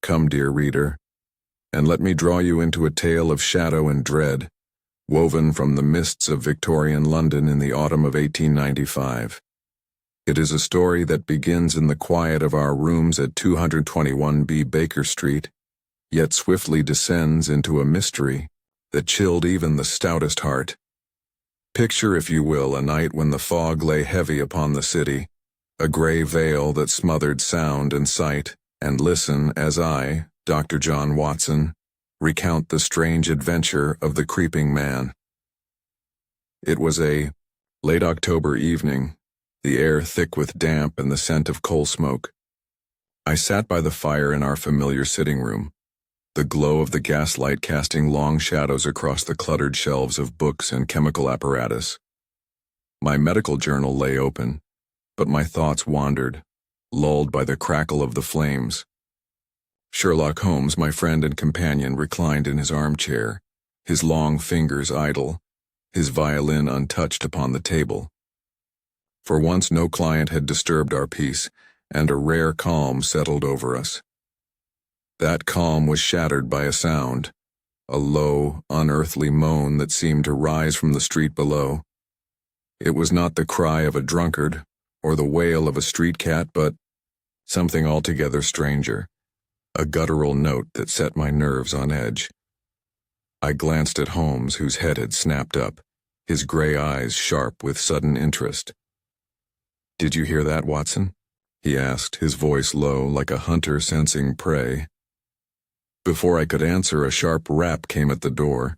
Come, dear reader, and let me draw you into a tale of shadow and dread, woven from the mists of Victorian London in the autumn of 1895. It is a story that begins in the quiet of our rooms at 221B Baker Street, yet swiftly descends into a mystery that chilled even the stoutest heart. Picture, if you will, a night when the fog lay heavy upon the city, a gray veil that smothered sound and sight, and listen as I, Dr. John Watson, recount the strange adventure of the creeping man. It was a late October evening, the air thick with damp and the scent of coal smoke. I sat by the fire in our familiar sitting room, the glow of the gaslight casting long shadows across the cluttered shelves of books and chemical apparatus. My medical journal lay open, but my thoughts wandered, lulled by the crackle of the flames. Sherlock Holmes, my friend and companion, reclined in his armchair, his long fingers idle, his violin untouched upon the table. For once no client had disturbed our peace, and a rare calm settled over us. That calm was shattered by a sound, a low, unearthly moan that seemed to rise from the street below. It was not the cry of a drunkard, or the wail of a street cat, but something altogether stranger, a guttural note that set my nerves on edge. I glanced at Holmes, whose head had snapped up, his gray eyes sharp with sudden interest. "Did you hear that, Watson?" he asked, his voice low, like a hunter sensing prey. Before I could answer, a sharp rap came at the door.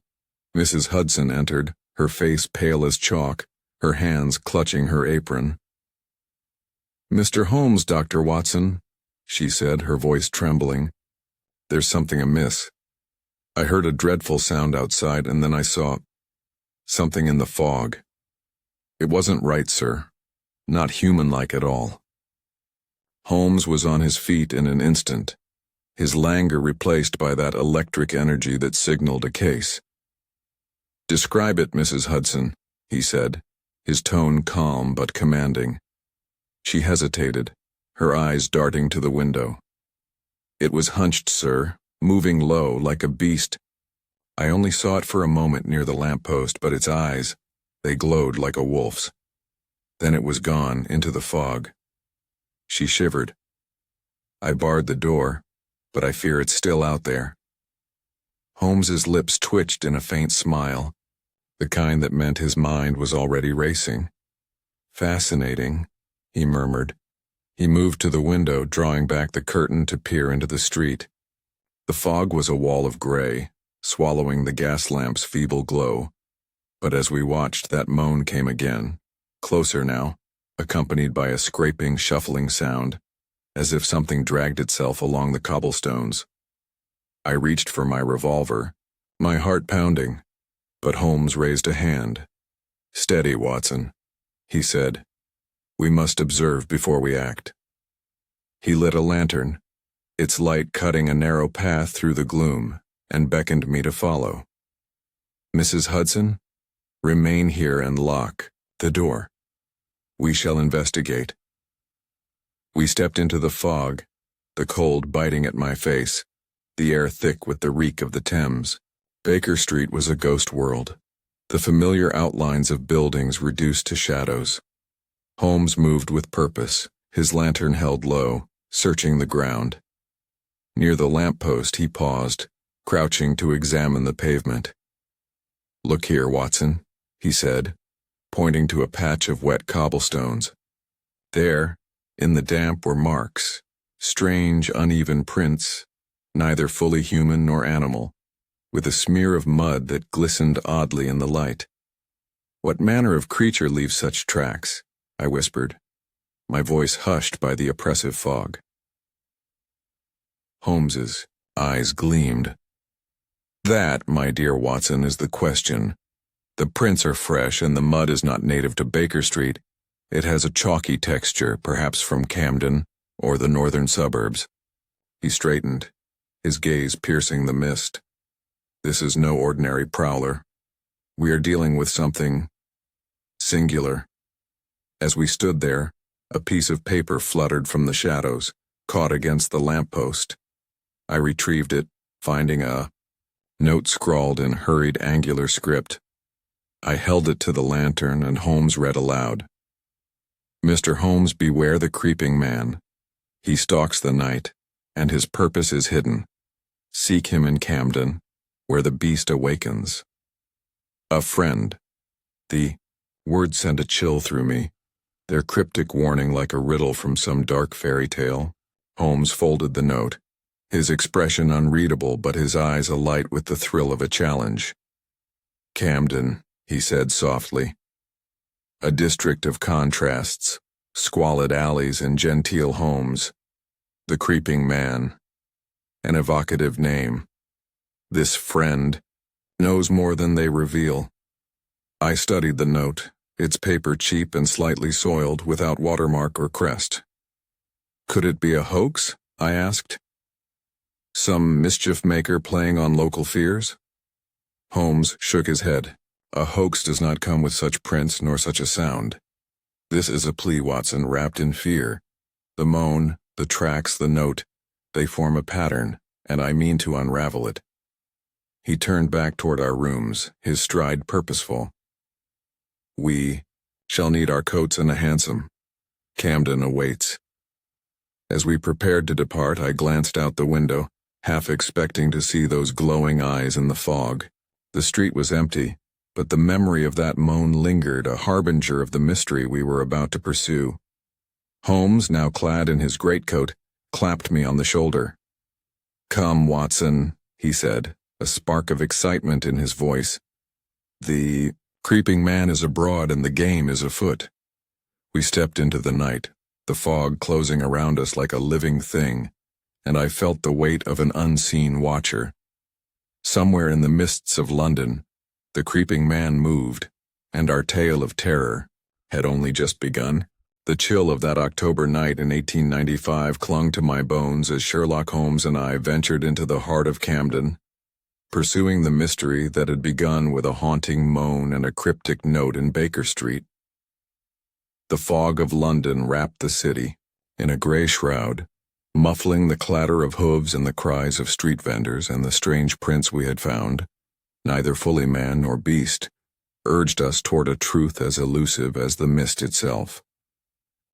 Mrs. Hudson entered, her face pale as chalk, her hands clutching her apron. "Mr. Holmes, Dr. Watson," she said, her voice trembling. "There's something amiss. I heard a dreadful sound outside, and then I saw something in the fog. It wasn't right, sir. Not human-like at all." Holmes was on his feet in an instant, his languor replaced by that electric energy that signaled a case. "Describe it, Mrs. Hudson," he said, his tone calm but commanding. She hesitated, her eyes darting to the window. "It was hunched, sir, moving low, like a beast. I only saw it for a moment near the lamppost, but its eyes, they glowed like a wolf's. Then it was gone, into the fog." She shivered. "I barred the door, but I fear it's still out there." Holmes's lips twitched in a faint smile, the kind that meant his mind was already racing. "Fascinating," he murmured. He moved to the window, drawing back the curtain to peer into the street. The fog was a wall of gray, swallowing the gas lamp's feeble glow. But as we watched, that moan came again, closer now, accompanied by a scraping, shuffling sound, as if something dragged itself along the cobblestones. I reached for my revolver, my heart pounding, but Holmes raised a hand. "Steady, Watson," he said. "We must observe before we act." He lit a lantern, its light cutting a narrow path through the gloom, and beckoned me to follow. "Mrs. Hudson, remain here and lock the door. We shall investigate." We stepped into the fog, the cold biting at my face, the air thick with the reek of the Thames. Baker Street was a ghost world, the familiar outlines of buildings reduced to shadows. Holmes moved with purpose, his lantern held low, searching the ground. Near the lamppost he paused, crouching to examine the pavement. "Look here, Watson," he said, pointing to a patch of wet cobblestones. There, in the damp, were marks, strange, uneven prints, neither fully human nor animal, with a smear of mud that glistened oddly in the light. "What manner of creature leaves such tracks?" I whispered, my voice hushed by the oppressive fog. Holmes's eyes gleamed. "That, my dear Watson, is the question. The prints are fresh, and the mud is not native to Baker Street. It has a chalky texture, perhaps from Camden or the northern suburbs." He straightened, his gaze piercing the mist. "This is no ordinary prowler. We are dealing with something singular." As we stood there, a piece of paper fluttered from the shadows, caught against the lamppost. I retrieved it, finding a note scrawled in hurried angular script. I held it to the lantern and Holmes read aloud. Mr. Holmes, beware the creeping man. He stalks the night, and his purpose is hidden. Seek him in Camden, where the beast awakens. A friend. The words sent a chill through me, their cryptic warning like a riddle from some dark fairy tale. Holmes folded the note, his expression unreadable but his eyes alight with the thrill of a challenge. Camden, he said softly. A district of contrasts, squalid alleys and genteel homes. The creeping man. An evocative name. This friend knows more than they reveal. I studied the note, its paper cheap and slightly soiled, without watermark or crest. Could it be a hoax? I asked. Some mischief maker playing on local fears? Holmes shook his head. A hoax does not come with such prints nor such a sound. This is a plea, Watson, wrapped in fear. The moan, the tracks, the note, they form a pattern, and I mean to unravel it. He turned back toward our rooms, his stride purposeful. We shall need our coats and a hansom. Camden awaits. As we prepared to depart, I glanced out the window, half expecting to see those glowing eyes in the fog. The street was empty, but the memory of that moan lingered, a harbinger of the mystery we were about to pursue. Holmes, now clad in his greatcoat, clapped me on the shoulder. Come, Watson, he said, a spark of excitement in his voice. The creeping man is abroad and the game is afoot. We stepped into the night, the fog closing around us like a living thing, and I felt the weight of an unseen watcher. Somewhere in the mists of London, the creeping man moved, and our tale of terror had only just begun. The chill of that October night in 1895 clung to my bones as Sherlock Holmes and I ventured into the heart of Camden, pursuing the mystery that had begun with a haunting moan and a cryptic note in Baker Street. The fog of London wrapped the city in a gray shroud, muffling the clatter of hooves and the cries of street vendors, and the strange prints we had found, neither fully man nor beast, urged us toward a truth as elusive as the mist itself.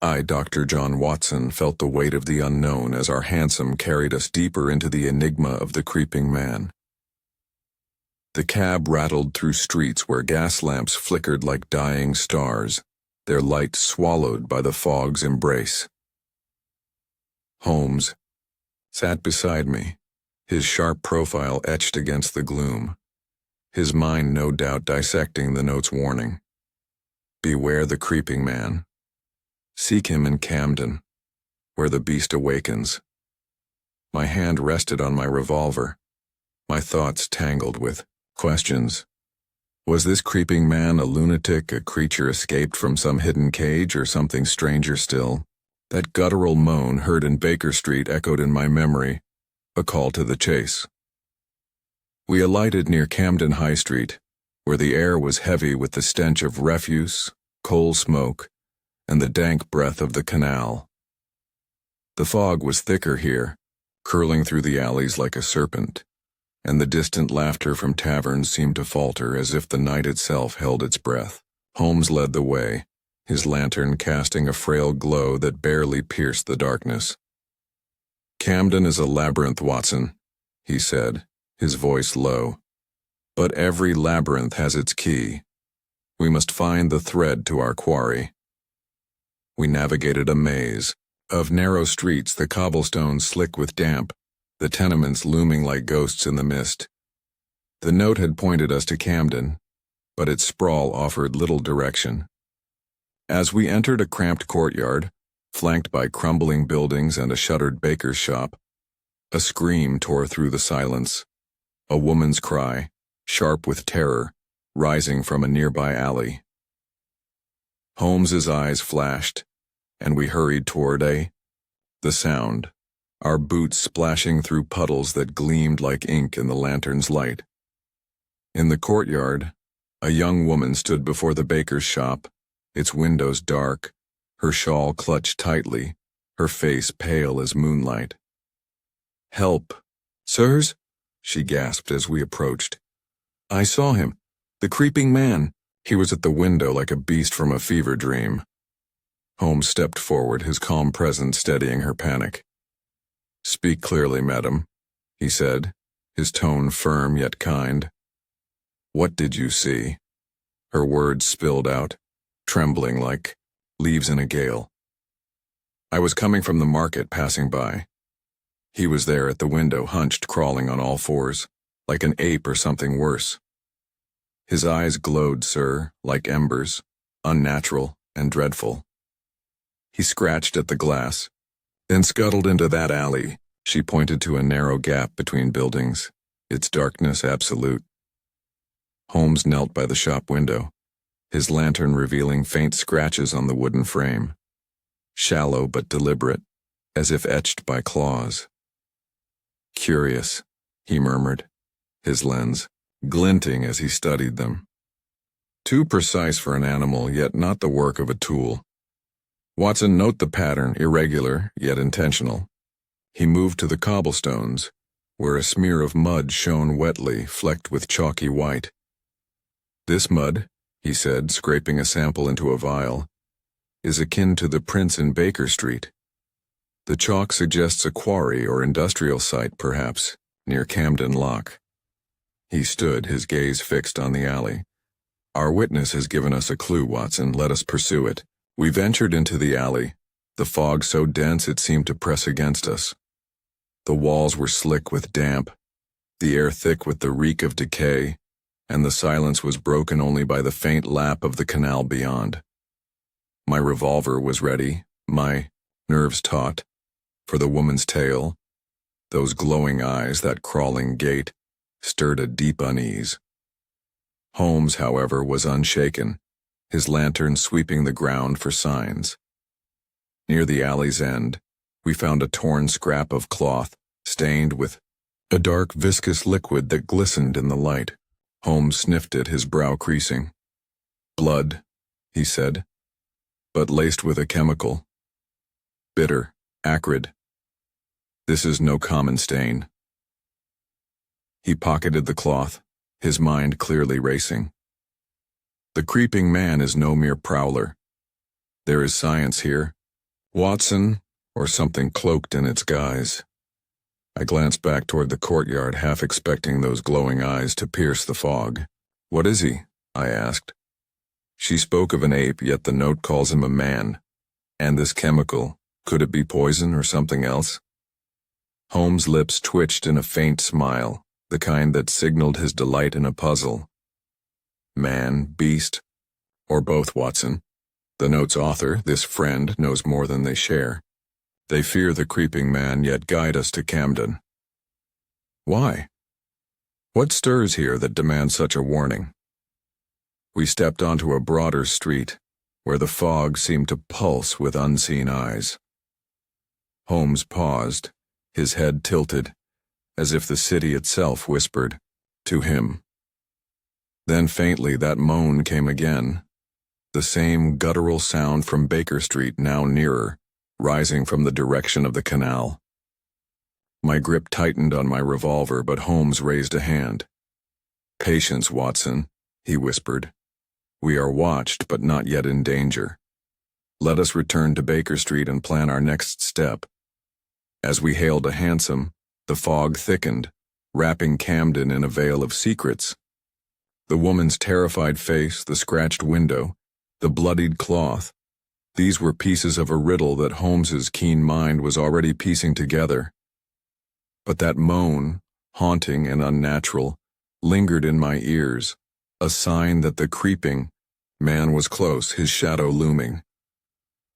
I, Dr. John Watson, felt the weight of the unknown as our hansom carried us deeper into the enigma of the creeping man. The cab rattled through streets where gas lamps flickered like dying stars, their light swallowed by the fog's embrace. Holmes sat beside me, his sharp profile etched against the gloom, his mind no doubt dissecting the note's warning. Beware the creeping man. Seek him in Camden, where the beast awakens. My hand rested on my revolver, my thoughts tangled with questions. Was this creeping man a lunatic, a creature escaped from some hidden cage, or something stranger still? That guttural moan heard in Baker Street echoed in my memory, a call to the chase. We alighted near Camden High Street, where the air was heavy with the stench of refuse, coal smoke, and the dank breath of the canal. The fog was thicker here, curling through the alleys like a serpent, and the distant laughter from taverns seemed to falter as if the night itself held its breath. Holmes led the way, his lantern casting a frail glow that barely pierced the darkness. Camden is a labyrinth, Watson, he said, his voice low. But every labyrinth has its key. We must find the thread to our quarry. We navigated a maze of narrow streets, the cobblestones slick with damp, the tenements looming like ghosts in the mist. The note had pointed us to Camden, but its sprawl offered little direction. As we entered a cramped courtyard, flanked by crumbling buildings and a shuttered baker's shop, a scream tore through the silence, a woman's cry, sharp with terror, rising from a nearby alley. Holmes's eyes flashed, and we hurried toward the sound, our boots splashing through puddles that gleamed like ink in the lantern's light. In the courtyard, a young woman stood before the baker's shop, its windows dark, her shawl clutched tightly, her face pale as moonlight. "Help," "Sirs?" she gasped as we approached. "I saw him. The creeping man. He was at the window like a beast from a fever dream." Holmes stepped forward, his calm presence steadying her panic. "Speak clearly, madam," he said, his tone firm yet kind. "What did you see?" Her words spilled out, trembling like leaves in a gale. "I was coming from the market, passing by. He was there at the window, hunched, crawling on all fours, like an ape or something worse. His eyes glowed, sir, like embers, unnatural and dreadful. He scratched at the glass, then scuttled into that alley." She pointed to a narrow gap between buildings, its darkness absolute. Holmes knelt by the shop window, his lantern revealing faint scratches on the wooden frame, shallow but deliberate, as if etched by claws. "Curious," he murmured, his lens glinting as he studied them. "Too precise for an animal, yet not the work of a tool. Watson, note the pattern, irregular, yet intentional." He moved to the cobblestones, where a smear of mud shone wetly, flecked with chalky white. "This mud," he said, scraping a sample into a vial, "is akin to the prints in Baker Street. The chalk suggests a quarry or industrial site, perhaps, near Camden Lock." He stood, his gaze fixed on the alley. "Our witness has given us a clue, Watson. Let us pursue it." We ventured into the alley, the fog so dense it seemed to press against us. The walls were slick with damp, the air thick with the reek of decay, and the silence was broken only by the faint lap of the canal beyond. My revolver was ready, my nerves taut, for the woman's tale. Those glowing eyes, that crawling gait, stirred a deep unease. Holmes, however, was unshaken, his lantern sweeping the ground for signs. Near the alley's end, we found a torn scrap of cloth, stained with a dark viscous liquid that glistened in the light. Holmes sniffed it, his brow creasing. "Blood," he said, "but laced with a chemical. Bitter, acrid. This is no common stain." He pocketed the cloth, his mind clearly racing. "The creeping man is no mere prowler. There is science here. Watson, or something cloaked in its guise." I glanced back toward the courtyard, half expecting those glowing eyes to pierce the fog. "What is he?" I asked. She spoke of an ape, yet the note calls him a man. And this chemical, could it be poison or something else? Holmes' lips twitched in a faint smile, the kind that signaled his delight in a puzzle. "Man, beast, or both, Watson. The note's author, this friend, knows more than they share. They fear the creeping man, yet guide us to Camden." "Why? What stirs here that demands such a warning?" We stepped onto a broader street, where the fog seemed to pulse with unseen eyes. Holmes paused, his head tilted, as if the city itself whispered, to him. Then faintly that moan came again, the same guttural sound from Baker Street, now nearer, rising from the direction of the canal. My grip tightened on my revolver, but Holmes raised a hand. "Patience, Watson," he whispered. "We are watched, but not yet in danger. Let us return to Baker Street and plan our next step." As we hailed a hansom, the fog thickened, wrapping Camden in a veil of secrets. The woman's terrified face, the scratched window, the bloodied cloth, these were pieces of a riddle that Holmes's keen mind was already piecing together. But that moan, haunting and unnatural, lingered in my ears, a sign that the creeping man was close, his shadow looming.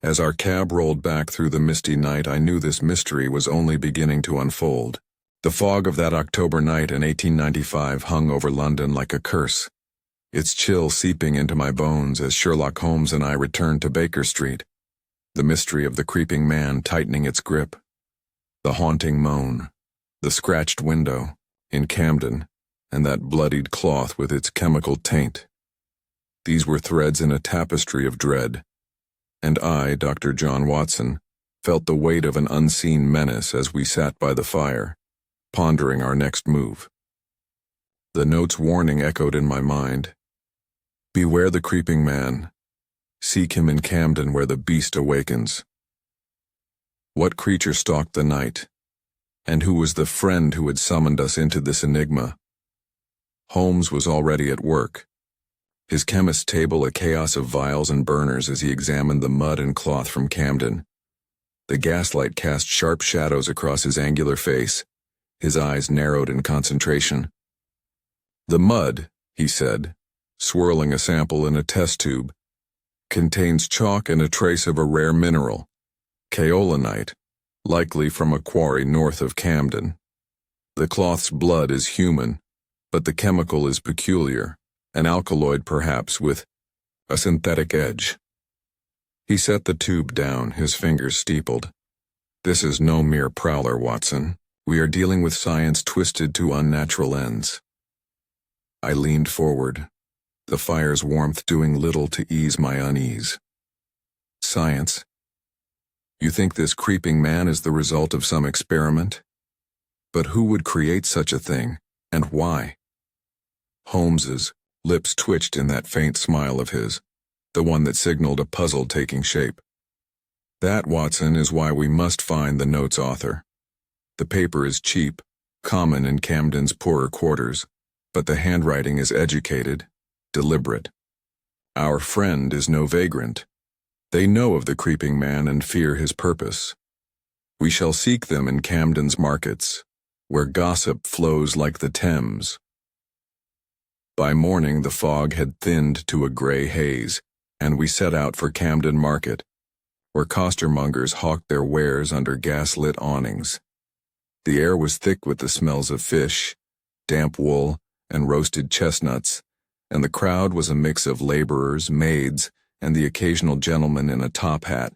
As our cab rolled back through the misty night, I knew this mystery was only beginning to unfold. The fog of that October night in 1895 hung over London like a curse, its chill seeping into my bones as Sherlock Holmes and I returned to Baker Street, the mystery of the creeping man tightening its grip, the haunting moan, the scratched window in Camden, and that bloodied cloth with its chemical taint. These were threads in a tapestry of dread, and I, Dr. John Watson, felt the weight of an unseen menace as we sat by the fire, pondering our next move. The note's warning echoed in my mind. Beware the creeping man. Seek him in Camden where the beast awakens. What creature stalked the night? And who was the friend who had summoned us into this enigma? Holmes was already at work, his chemist's table a chaos of vials and burners as he examined the mud and cloth from Camden. The gaslight cast sharp shadows across his angular face, his eyes narrowed in concentration. The mud, he said, swirling a sample in a test tube, contains chalk and a trace of a rare mineral, kaolinite, likely from a quarry north of Camden. The cloth's blood is human, but the chemical is peculiar, an alkaloid perhaps with a synthetic edge. He set the tube down, his fingers steepled. This is no mere prowler, Watson. We are dealing with science twisted to unnatural ends. I leaned forward, the fire's warmth doing little to ease my unease. Science? You think this creeping man is the result of some experiment? But who would create such a thing, and why? Holmes's lips twitched in that faint smile of his, the one that signaled a puzzle taking shape. That, Watson, is why we must find the note's author. The paper is cheap, common in Camden's poorer quarters, but the handwriting is educated, deliberate. Our friend is no vagrant. They know of the creeping man and fear his purpose. We shall seek them in Camden's markets, where gossip flows like the Thames. By morning the fog had thinned to a gray haze, and we set out for Camden Market, where costermongers hawked their wares under gas-lit awnings. The air was thick with the smells of fish, damp wool, and roasted chestnuts, and the crowd was a mix of laborers, maids, and the occasional gentleman in a top hat,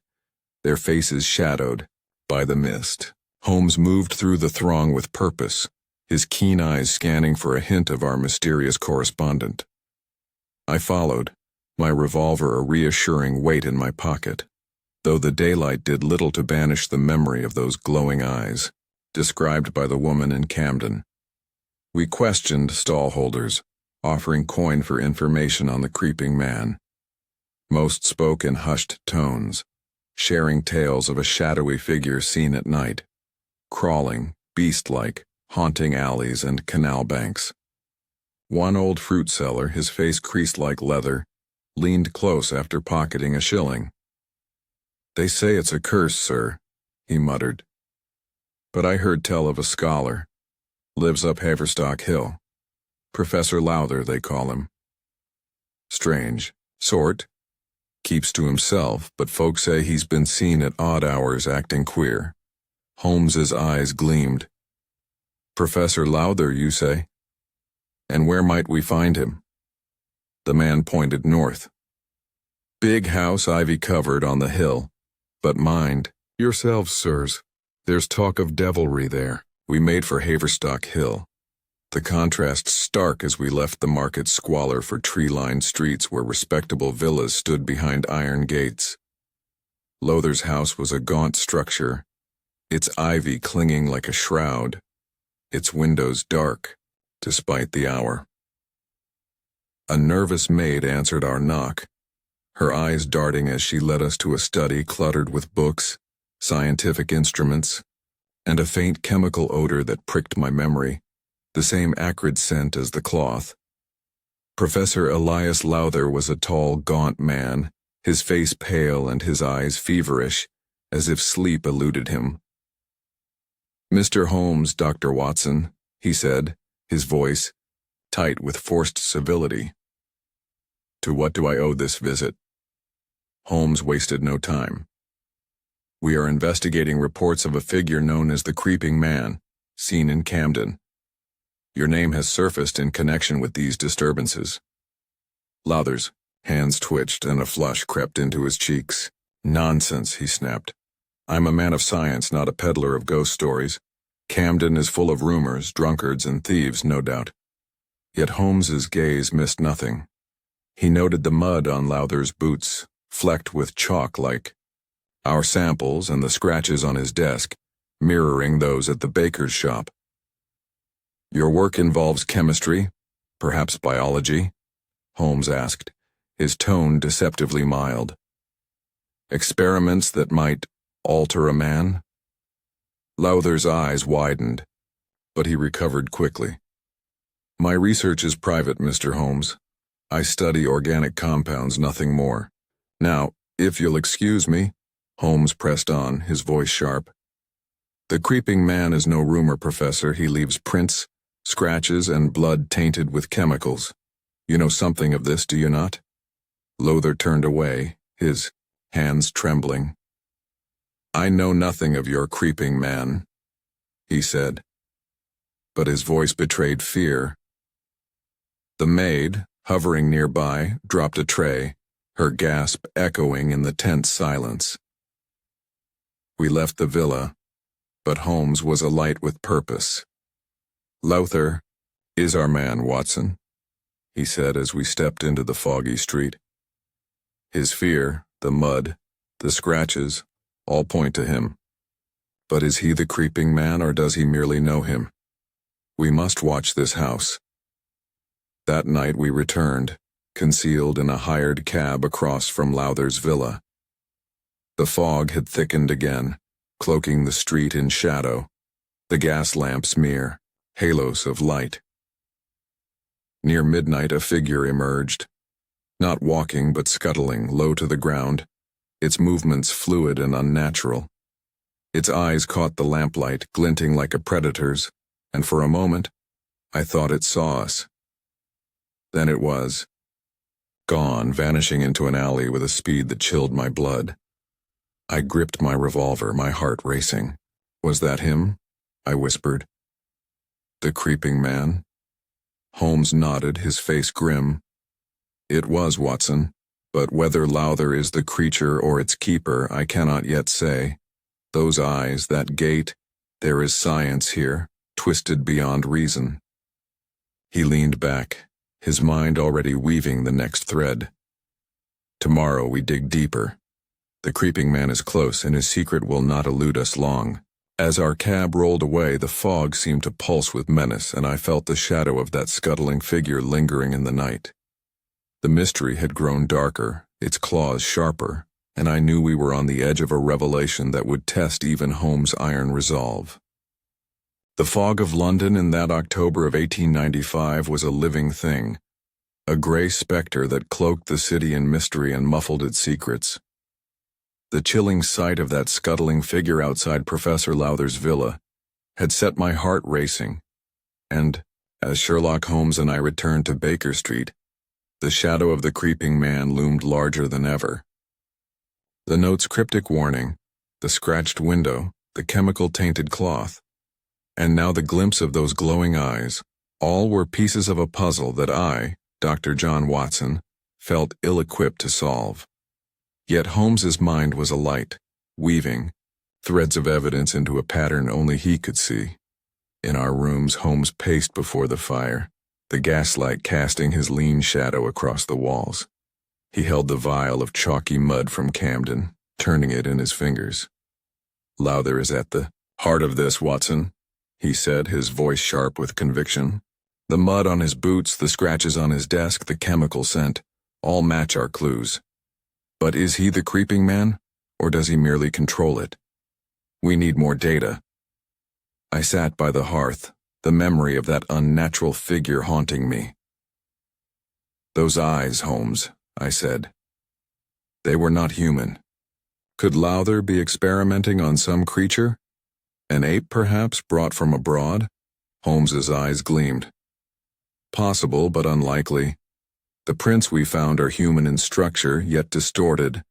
their faces shadowed by the mist. Holmes moved through the throng with purpose, his keen eyes scanning for a hint of our mysterious correspondent. I followed, my revolver a reassuring weight in my pocket, though the daylight did little to banish the memory of those glowing eyes, described by the woman in Camden. We questioned stallholders, offering coin for information on the creeping man. Most spoke in hushed tones, sharing tales of a shadowy figure seen at night, crawling, beast-like, haunting alleys and canal banks. One old fruit seller, his face creased like leather, leaned close after pocketing a shilling. "They say it's a curse, sir," he muttered. "But I heard tell of a scholar. Lives up Haverstock Hill. Professor Lowther, they call him. Strange sort. Keeps to himself, but folks say he's been seen at odd hours acting queer." Holmes's eyes gleamed. "Professor Lowther, you say? And where might we find him?" The man pointed north. "Big house, ivy-covered, on the hill. But mind yourselves, sirs. There's talk of devilry there." We made for Haverstock Hill, the contrast stark as we left the market's squalor for tree-lined streets where respectable villas stood behind iron gates. Lowther's house was a gaunt structure, its ivy clinging like a shroud, its windows dark, despite the hour. A nervous maid answered our knock, her eyes darting as she led us to a study cluttered with books, scientific instruments, and a faint chemical odor that pricked my memory, the same acrid scent as the cloth. Professor Elias Lowther was a tall, gaunt man, his face pale and his eyes feverish, as if sleep eluded him. "Mr. Holmes, Dr. Watson," he said, his voice tight with forced civility. "To what do I owe this visit?" Holmes wasted no time. "We are investigating reports of a figure known as the Creeping Man, seen in Camden. Your name has surfaced in connection with these disturbances." Lowther's hands twitched and a flush crept into his cheeks. "Nonsense," he snapped. "I'm a man of science, not a peddler of ghost stories. Camden is full of rumors, drunkards, and thieves, no doubt." Yet Holmes's gaze missed nothing. He noted the mud on Lowther's boots, flecked with chalk like our samples, and the scratches on his desk, mirroring those at the baker's shop. Your work involves chemistry, perhaps biology? Holmes asked, his tone deceptively mild. Experiments that might alter a man? Lowther's eyes widened, but he recovered quickly. My research is private, Mr. Holmes. I study organic compounds, nothing more. Now, if you'll excuse me, Holmes pressed on, his voice sharp. The creeping man is no rumor, Professor. He leaves prints, scratches, and blood tainted with chemicals. You know something of this, do you not? Lowther turned away, his hands trembling. I know nothing of your creeping man, he said. But his voice betrayed fear. The maid, hovering nearby, dropped a tray, her gasp echoing in the tense silence. We left the villa, but Holmes was alight with purpose. Lowther is our man, Watson, he said as we stepped into the foggy street. His fear, the mud, the scratches, all point to him. But is he the creeping man, or does he merely know him? We must watch this house. That night we returned, concealed in a hired cab across from Lowther's villa. The fog had thickened again, cloaking the street in shadow, the gas lamps mere halos of light. Near midnight a figure emerged, not walking but scuttling low to the ground, its movements fluid and unnatural. Its eyes caught the lamplight, glinting like a predator's, and for a moment, I thought it saw us. Then it was gone, vanishing into an alley with a speed that chilled my blood. I gripped my revolver, my heart racing. Was that him? I whispered. The creeping man? Holmes nodded, his face grim. It was, Watson, but whether Lowther is the creature or its keeper, I cannot yet say. Those eyes, that gait, there is science here, twisted beyond reason. He leaned back, his mind already weaving the next thread. Tomorrow we dig deeper. The creeping man is close, and his secret will not elude us long. As our cab rolled away, the fog seemed to pulse with menace, and I felt the shadow of that scuttling figure lingering in the night. The mystery had grown darker, its claws sharper, and I knew we were on the edge of a revelation that would test even Holmes' iron resolve. The fog of London in that October of 1895 was a living thing, a gray specter that cloaked the city in mystery and muffled its secrets. The chilling sight of that scuttling figure outside Professor Lowther's villa had set my heart racing, and, as Sherlock Holmes and I returned to Baker Street, the shadow of the creeping man loomed larger than ever. The note's cryptic warning, the scratched window, the chemical-tainted cloth, and now the glimpse of those glowing eyes, all were pieces of a puzzle that I, Dr. John Watson, felt ill-equipped to solve. Yet Holmes's mind was alight, weaving threads of evidence into a pattern only he could see. In our rooms, Holmes paced before the fire, the gaslight casting his lean shadow across the walls. He held the vial of chalky mud from Camden, turning it in his fingers. Lowther is at the heart of this, Watson, he said, his voice sharp with conviction. The mud on his boots, the scratches on his desk, the chemical scent, all match our clues. But is he the creeping man, or does he merely control it? We need more data. I sat by the hearth, the memory of that unnatural figure haunting me. Those eyes, Holmes, I said. They were not human. Could Lowther be experimenting on some creature? An ape, perhaps, brought from abroad? Holmes's eyes gleamed. Possible, but unlikely. The prints we found are human in structure, yet distorted,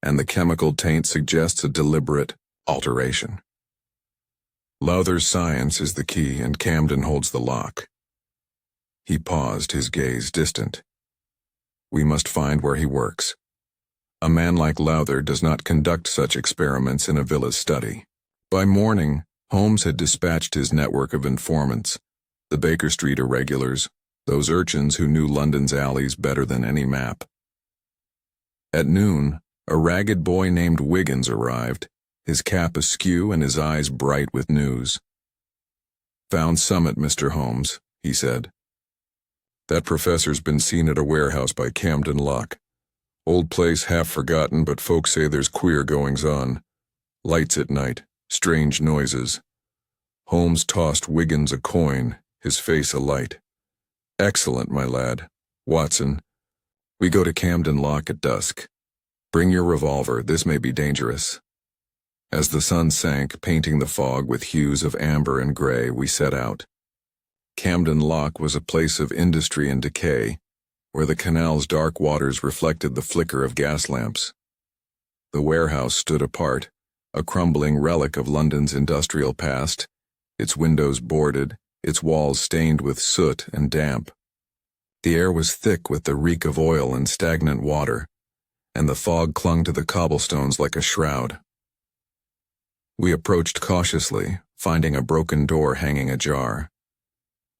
and the chemical taint suggests a deliberate alteration. Lowther's science is the key, and Camden holds the lock. He paused, his gaze distant. We must find where he works. A man like Lowther does not conduct such experiments in a villa's study. By morning, Holmes had dispatched his network of informants, the Baker Street irregulars, those urchins who knew London's alleys better than any map. At noon, a ragged boy named Wiggins arrived, his cap askew and his eyes bright with news. Found Summit, Mr. Holmes, he said. That professor's been seen at a warehouse by Camden Lock. Old place half forgotten, but folks say there's queer goings-on. Lights at night, strange noises. Holmes tossed Wiggins a coin, his face alight. Excellent, my lad. Watson, we go to Camden Lock at dusk. Bring your revolver, this may be dangerous. As the sun sank, painting the fog with hues of amber and gray, we set out. Camden Lock was a place of industry and decay, where the canal's dark waters reflected the flicker of gas lamps. The warehouse stood apart, a crumbling relic of London's industrial past, its windows boarded, its walls stained with soot and damp. The air was thick with the reek of oil and stagnant water, and the fog clung to the cobblestones like a shroud. We approached cautiously, finding a broken door hanging ajar.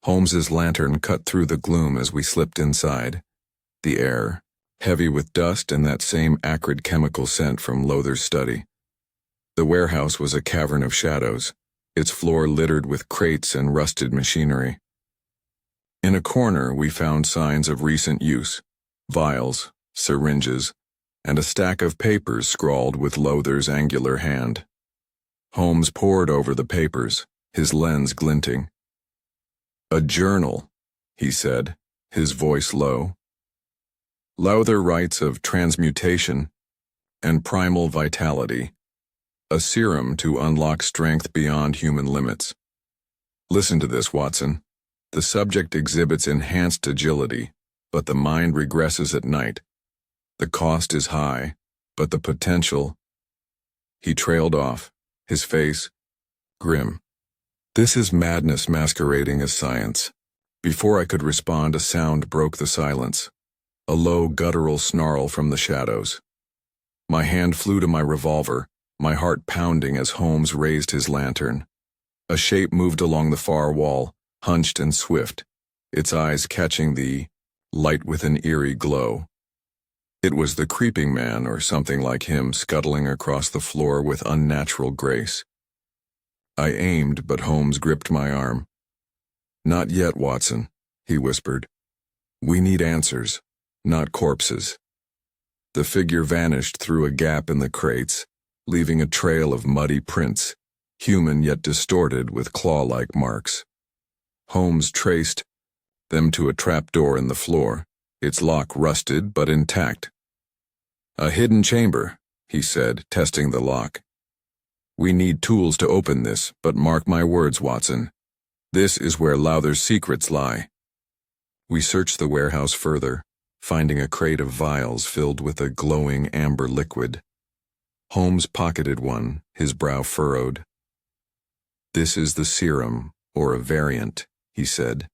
Holmes's lantern cut through the gloom as we slipped inside. The air, heavy with dust and that same acrid chemical scent from Lowther's study. The warehouse was a cavern of shadows, its floor littered with crates and rusted machinery. In a corner we found signs of recent use, vials, syringes, and a stack of papers scrawled with Lowther's angular hand. Holmes pored over the papers, his lens glinting. A journal, he said, his voice low. Lowther writes of transmutation and primal vitality, a serum to unlock strength beyond human limits. Listen to this, Watson. The subject exhibits enhanced agility, but the mind regresses at night. The cost is high, but the potential... He trailed off, his face grim. This is madness masquerading as science. Before I could respond, a sound broke the silence. A low, guttural snarl from the shadows. My hand flew to my revolver, my heart pounding as Holmes raised his lantern. A shape moved along the far wall, hunched and swift, its eyes catching the light with an eerie glow. It was the creeping man or something like him scuttling across the floor with unnatural grace. I aimed, but Holmes gripped my arm. Not yet, Watson, he whispered. We need answers, not corpses. The figure vanished through a gap in the crates, leaving a trail of muddy prints, human yet distorted with claw-like marks. Holmes traced them to a trapdoor in the floor, its lock rusted but intact. A hidden chamber, he said, testing the lock. We need tools to open this, but mark my words, Watson. This is where Lowther's secrets lie. We searched the warehouse further, finding a crate of vials filled with a glowing amber liquid. Holmes pocketed one, his brow furrowed. This is the serum, or a variant, he said.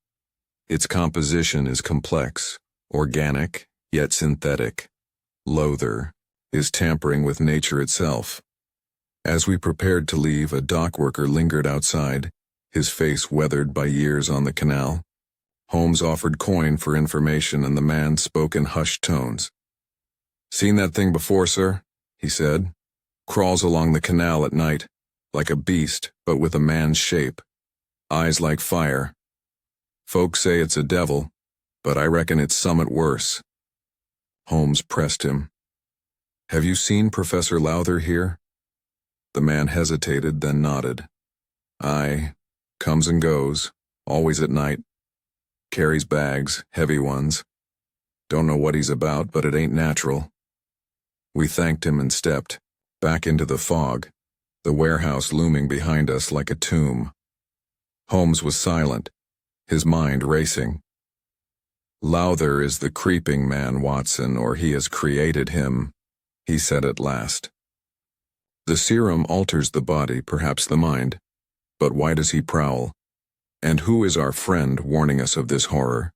Its composition is complex, organic, yet synthetic. Lowther is tampering with nature itself. As we prepared to leave, a dock worker lingered outside, his face weathered by years on the canal. Holmes offered coin for information, and the man spoke in hushed tones. Seen that thing before, sir? He said. Crawls along the canal at night, like a beast, but with a man's shape. Eyes like fire. Folks say it's a devil, but I reckon it's somewhat worse. Holmes pressed him. Have you seen Professor Lowther here? The man hesitated, then nodded. Aye, comes and goes, always at night. Carries bags, heavy ones. Don't know what he's about, but it ain't natural. We thanked him and stepped, back into the fog, the warehouse looming behind us like a tomb. Holmes was silent, his mind racing. Lowther is the creeping man, Watson, or he has created him, he said at last. The serum alters the body, perhaps the mind. But why does he prowl? And who is our friend warning us of this horror?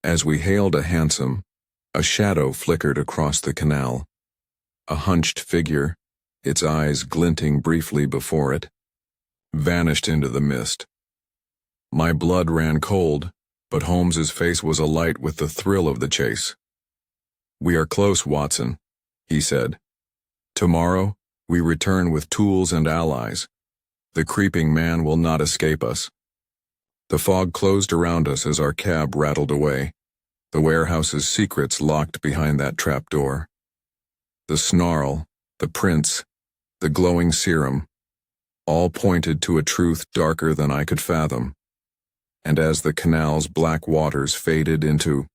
As we hailed a hansom, a shadow flickered across the canal. A hunched figure, its eyes glinting briefly before it, vanished into the mist. My blood ran cold, but Holmes's face was alight with the thrill of the chase. We are close, Watson, he said. Tomorrow, we return with tools and allies. The creeping man will not escape us. The fog closed around us as our cab rattled away, the warehouse's secrets locked behind that trapdoor. The snarl, the prints, the glowing serum, all pointed to a truth darker than I could fathom. And as the canal's black waters faded into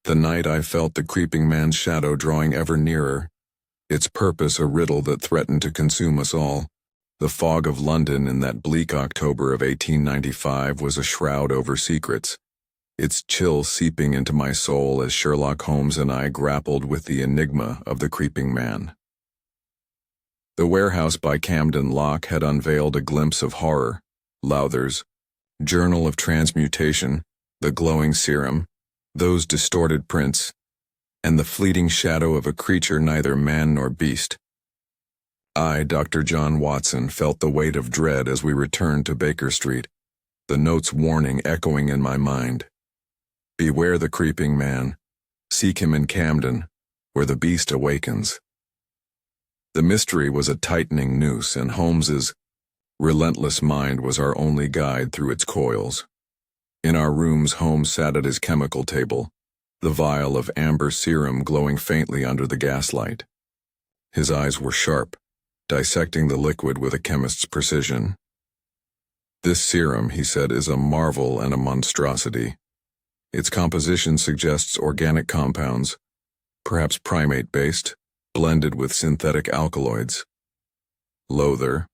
the night, I felt the creeping man's shadow drawing ever nearer, its purpose a riddle that threatened to consume us all. The fog of London in that bleak October of 1895 was a shroud over secrets, its chill seeping into my soul as Sherlock Holmes and I grappled with the enigma of the creeping man. The warehouse by Camden Lock had unveiled a glimpse of horror. Lowther's Journal of Transmutation, the glowing serum, those distorted prints, and the fleeting shadow of a creature neither man nor beast. I, Dr. John Watson, felt the weight of dread as we returned to Baker Street, the note's warning echoing in my mind. Beware the creeping man. Seek him in Camden, where the beast awakens. The mystery was a tightening noose, and Holmes's relentless mind was our only guide through its coils. In our rooms, Holmes sat at his chemical table, the vial of amber serum glowing faintly under the gaslight. His eyes were sharp, dissecting the liquid with a chemist's precision. This serum, he said, is a marvel and a monstrosity. Its composition suggests organic compounds, perhaps primate-based, blended with synthetic alkaloids. Lowther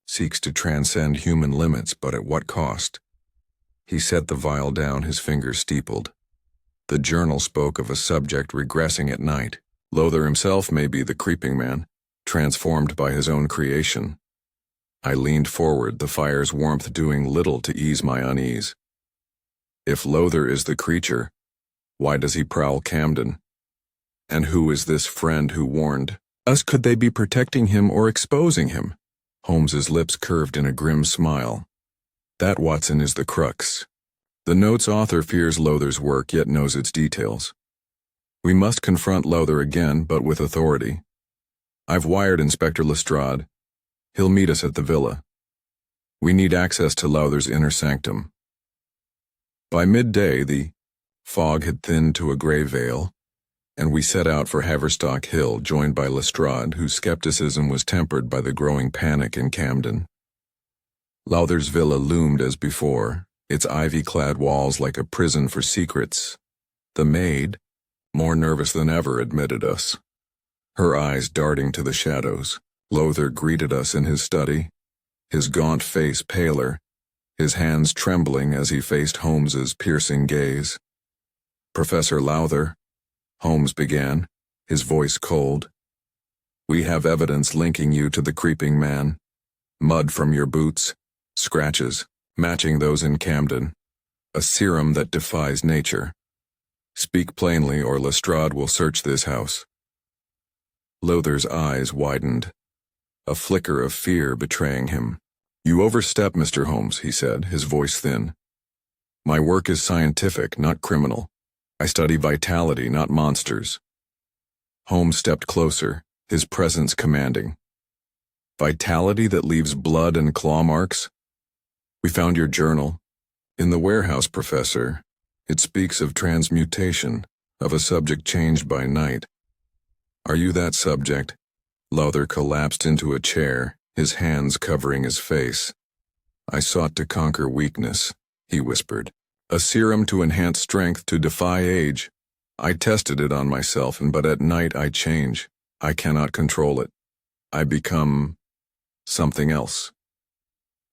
seeks to transcend human limits, but at what cost? He set the vial down, his fingers steepled. The journal spoke of a subject regressing at night. Lowther himself may be the creeping man, transformed by his own creation. I leaned forward, the fire's warmth doing little to ease my unease. If Lowther is the creature, why does he prowl Camden? And who is this friend who warned us? Could they be protecting him or exposing him? Holmes's lips curved in a grim smile. That, Watson, is the crux. The note's author fears Lowther's work, yet knows its details. We must confront Lowther again, but with authority. I've wired Inspector Lestrade. He'll meet us at the villa. We need access to Lowther's inner sanctum. By midday, the fog had thinned to a gray veil, and we set out for Haverstock Hill, joined by Lestrade, whose skepticism was tempered by the growing panic in Camden. Lowther's villa loomed as before, its ivy-clad walls like a prison for secrets. The maid, more nervous than ever, admitted us, her eyes darting to the shadows. Lowther greeted us in his study, his gaunt face paler, his hands trembling as he faced Holmes's piercing gaze. "Professor Lowther," Holmes began, his voice cold, "we have evidence linking you to the creeping man. Mud from your boots, scratches, matching those in Camden, a serum that defies nature. Speak plainly or Lestrade will search this house." Lowther's eyes widened, a flicker of fear betraying him. "You overstep, Mr. Holmes," he said, his voice thin. "My work is scientific, not criminal. I study vitality, not monsters." Holmes stepped closer, his presence commanding. "Vitality that leaves blood and claw marks? We found your journal. In the warehouse, Professor. It speaks of transmutation, of a subject changed by night. Are you that subject?" Lowther collapsed into a chair, his hands covering his face. "I sought to conquer weakness," he whispered. "A serum to enhance strength, to defy age. I tested it on myself, but at night I change. I cannot control it. I become something else."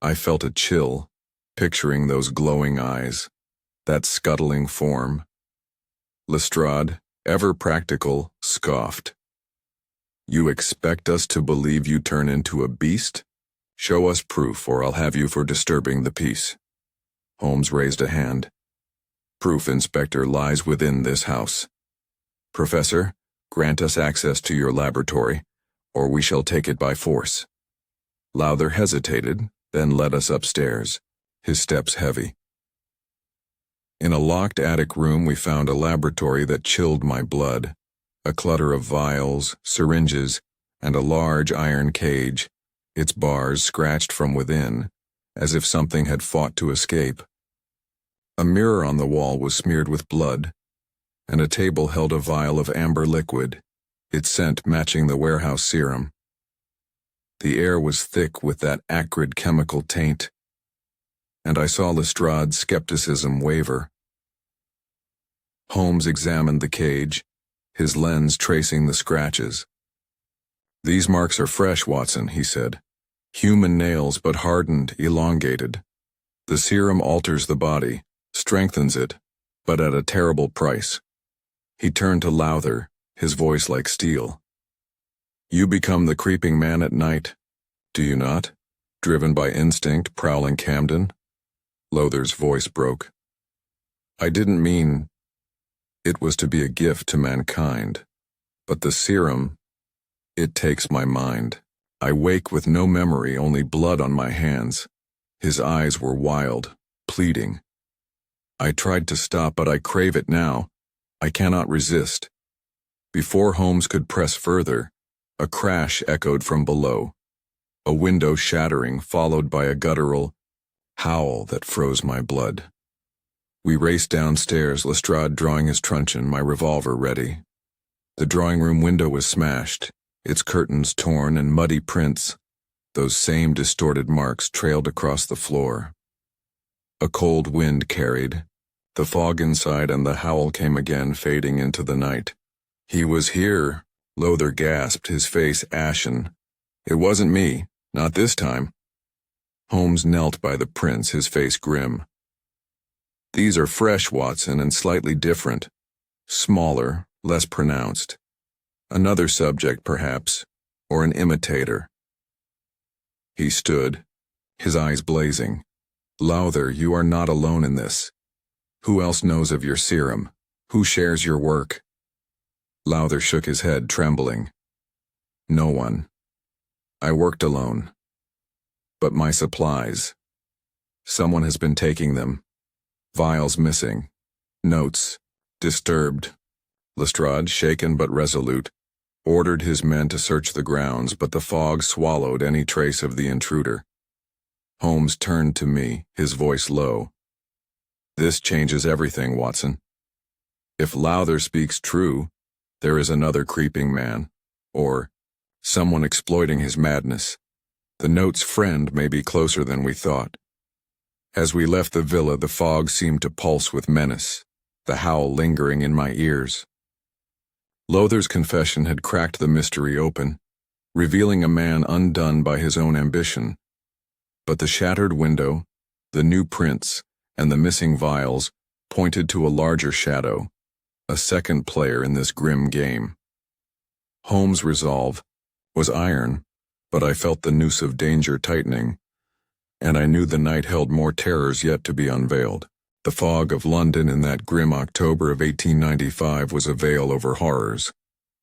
I felt a chill, picturing those glowing eyes, that scuttling form. Lestrade, ever practical, scoffed. "You expect us to believe you turn into a beast? Show us proof, or I'll have you for disturbing the peace." Holmes raised a hand. "Proof, Inspector, lies within this house. Professor, grant us access to your laboratory, or we shall take it by force." Lowther hesitated, then led us upstairs, his steps heavy. In a locked attic room we found a laboratory that chilled my blood, a clutter of vials, syringes, and a large iron cage, its bars scratched from within, as if something had fought to escape. A mirror on the wall was smeared with blood, and a table held a vial of amber liquid, its scent matching the warehouse serum. The air was thick with that acrid chemical taint, and I saw Lestrade's skepticism waver. Holmes examined the cage, his lens tracing the scratches. "These marks are fresh, Watson," he said. "Human nails, but hardened, elongated. The serum alters the body, strengthens it, but at a terrible price." He turned to Lowther, his voice like steel. "You become the creeping man at night, do you not? Driven by instinct, prowling Camden?" Lowther's voice broke. "I didn't mean it was to be a gift to mankind, but the serum, it takes my mind. I wake with no memory, only blood on my hands." His eyes were wild, pleading. "I tried to stop, but I crave it now. I cannot resist." Before Holmes could press further, a crash echoed from below, a window shattering, followed by a guttural howl that froze my blood. We raced downstairs, Lestrade drawing his truncheon, my revolver ready. The drawing room window was smashed, its curtains torn, and muddy prints, those same distorted marks, trailed across the floor. A cold wind carried, the fog inside, and the howl came again, fading into the night. "He was here," Lowther gasped, his face ashen. "It wasn't me, not this time." Holmes knelt by the prints, his face grim. "These are fresh, Watson, and slightly different. Smaller, less pronounced. Another subject, perhaps, or an imitator." He stood, his eyes blazing. "Lowther, you are not alone in this. Who else knows of your serum? Who shares your work?" Lowther shook his head, trembling. "No one. I worked alone. But my supplies. Someone has been taking them. Vials missing. Notes. Disturbed." Lestrade, shaken but resolute, ordered his men to search the grounds, but the fog swallowed any trace of the intruder. Holmes turned to me, his voice low. "This changes everything, Watson. If Lowther speaks true, there is another creeping man, or someone exploiting his madness. The note's friend may be closer than we thought." As we left the villa, the fog seemed to pulse with menace, the howl lingering in my ears. Lowther's confession had cracked the mystery open, revealing a man undone by his own ambition. But the shattered window, the new prints, and the missing vials pointed to a larger shadow, a second player in this grim game. Holmes' resolve was iron, but I felt the noose of danger tightening, and I knew the night held more terrors yet to be unveiled. The fog of London in that grim October of 1895 was a veil over horrors,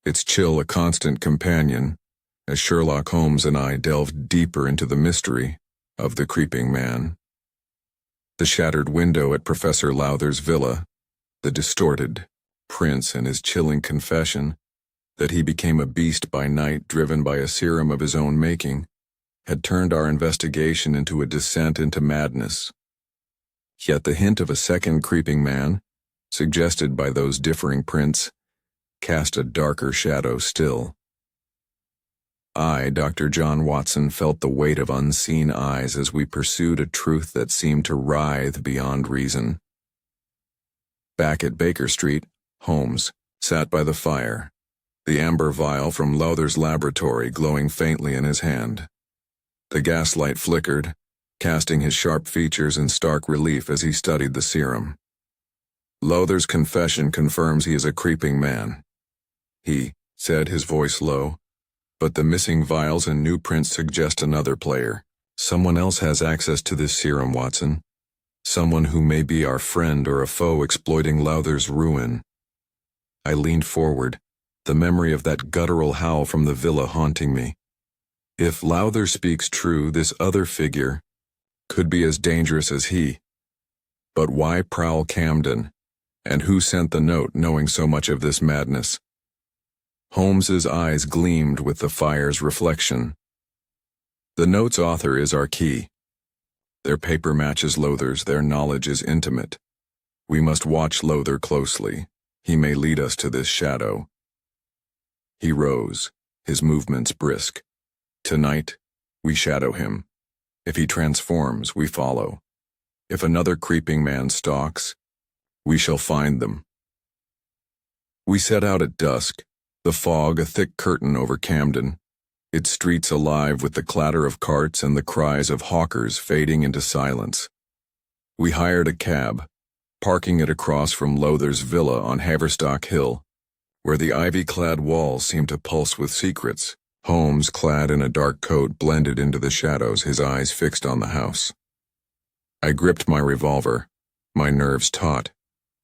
its chill a constant companion, as Sherlock Holmes and I delved deeper into the mystery of the creeping man. The shattered window at Professor Lowther's villa, the distorted prints, and his chilling confession that he became a beast by night driven by a serum of his own making, had turned our investigation into a descent into madness. Yet the hint of a second creeping man, suggested by those differing prints, cast a darker shadow still. I, Dr. John Watson, felt the weight of unseen eyes as we pursued a truth that seemed to writhe beyond reason. Back at Baker Street, Holmes sat by the fire, the amber vial from Lowther's laboratory glowing faintly in his hand. The gaslight flickered, casting his sharp features in stark relief as he studied the serum. "Lowther's confession confirms he is a creeping man," he said, his voice low. "But the missing vials and new prints suggest another player. Someone else has access to this serum, Watson. Someone who may be our friend or a foe exploiting Lowther's ruin." I leaned forward, the memory of that guttural howl from the villa haunting me. If Lowther speaks true, this other figure could be as dangerous as he. But why prowl Camden? And who sent the note, knowing so much of this madness? Holmes's eyes gleamed with the fire's reflection. The note's author is our key. Their paper matches Lowther's, their knowledge is intimate. We must watch Lowther closely. He may lead us to this shadow. He rose, his movements brisk. Tonight, we shadow him. If he transforms, we follow. If another creeping man stalks, we shall find them. We set out at dusk, the fog a thick curtain over Camden, its streets alive with the clatter of carts and the cries of hawkers fading into silence. We hired a cab, parking it across from Lowther's villa on Haverstock Hill, where the ivy-clad walls seemed to pulse with secrets. Holmes, clad in a dark coat, blended into the shadows, his eyes fixed on the house. I gripped my revolver, my nerves taut,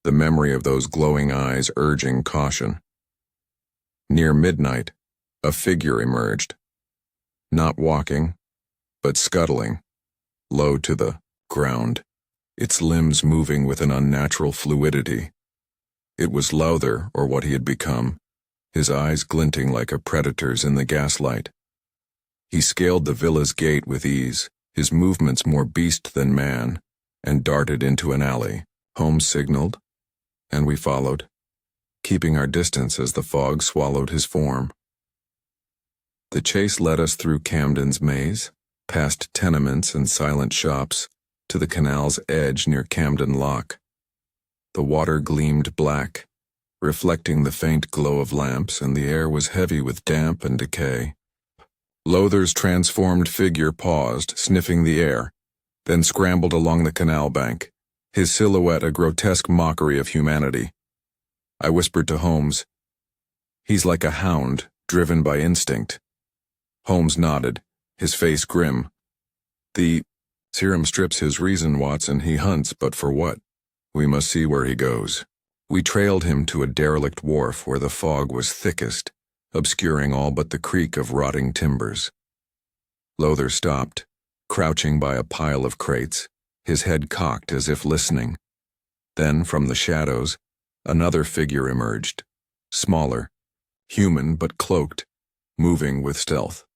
the memory of those glowing eyes urging caution. Near midnight, a figure emerged, not walking, but scuttling, low to the ground, its limbs moving with an unnatural fluidity. It was Lowther, or what he had become, his eyes glinting like a predator's in the gaslight. He scaled the villa's gate with ease, his movements more beast than man, and darted into an alley. Holmes signaled, and we followed, keeping our distance as the fog swallowed his form. The chase led us through Camden's maze, past tenements and silent shops, to the canal's edge near Camden Lock. The water gleamed black, reflecting the faint glow of lamps, and the air was heavy with damp and decay. Lowther's transformed figure paused, sniffing the air, then scrambled along the canal bank, his silhouette a grotesque mockery of humanity. I whispered to Holmes, "He's like a hound, driven by instinct." Holmes nodded, his face grim. "The serum strips his reason, Watson. He hunts, but for what? We must see where he goes." We trailed him to a derelict wharf where the fog was thickest, obscuring all but the creak of rotting timbers. Lowther stopped, crouching by a pile of crates, his head cocked as if listening. Then, from the shadows, another figure emerged, smaller, human but cloaked, moving with stealth.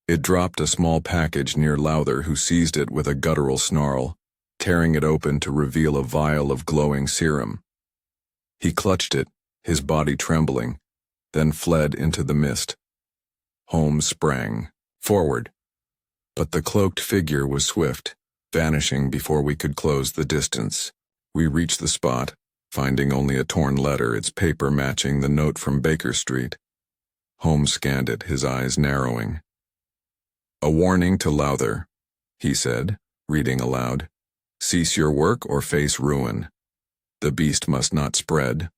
It dropped a small package near Lowther, who seized it with a guttural snarl, tearing it open to reveal a vial of glowing serum. He clutched it, his body trembling, then fled into the mist. Holmes sprang forward, but the cloaked figure was swift, vanishing before we could close the distance. We reached the spot, finding only a torn letter, its paper matching the note from Baker Street. Holmes scanned it, his eyes narrowing. "A warning to Lowther," he said, reading aloud. "Cease your work or face ruin. The beast must not spread."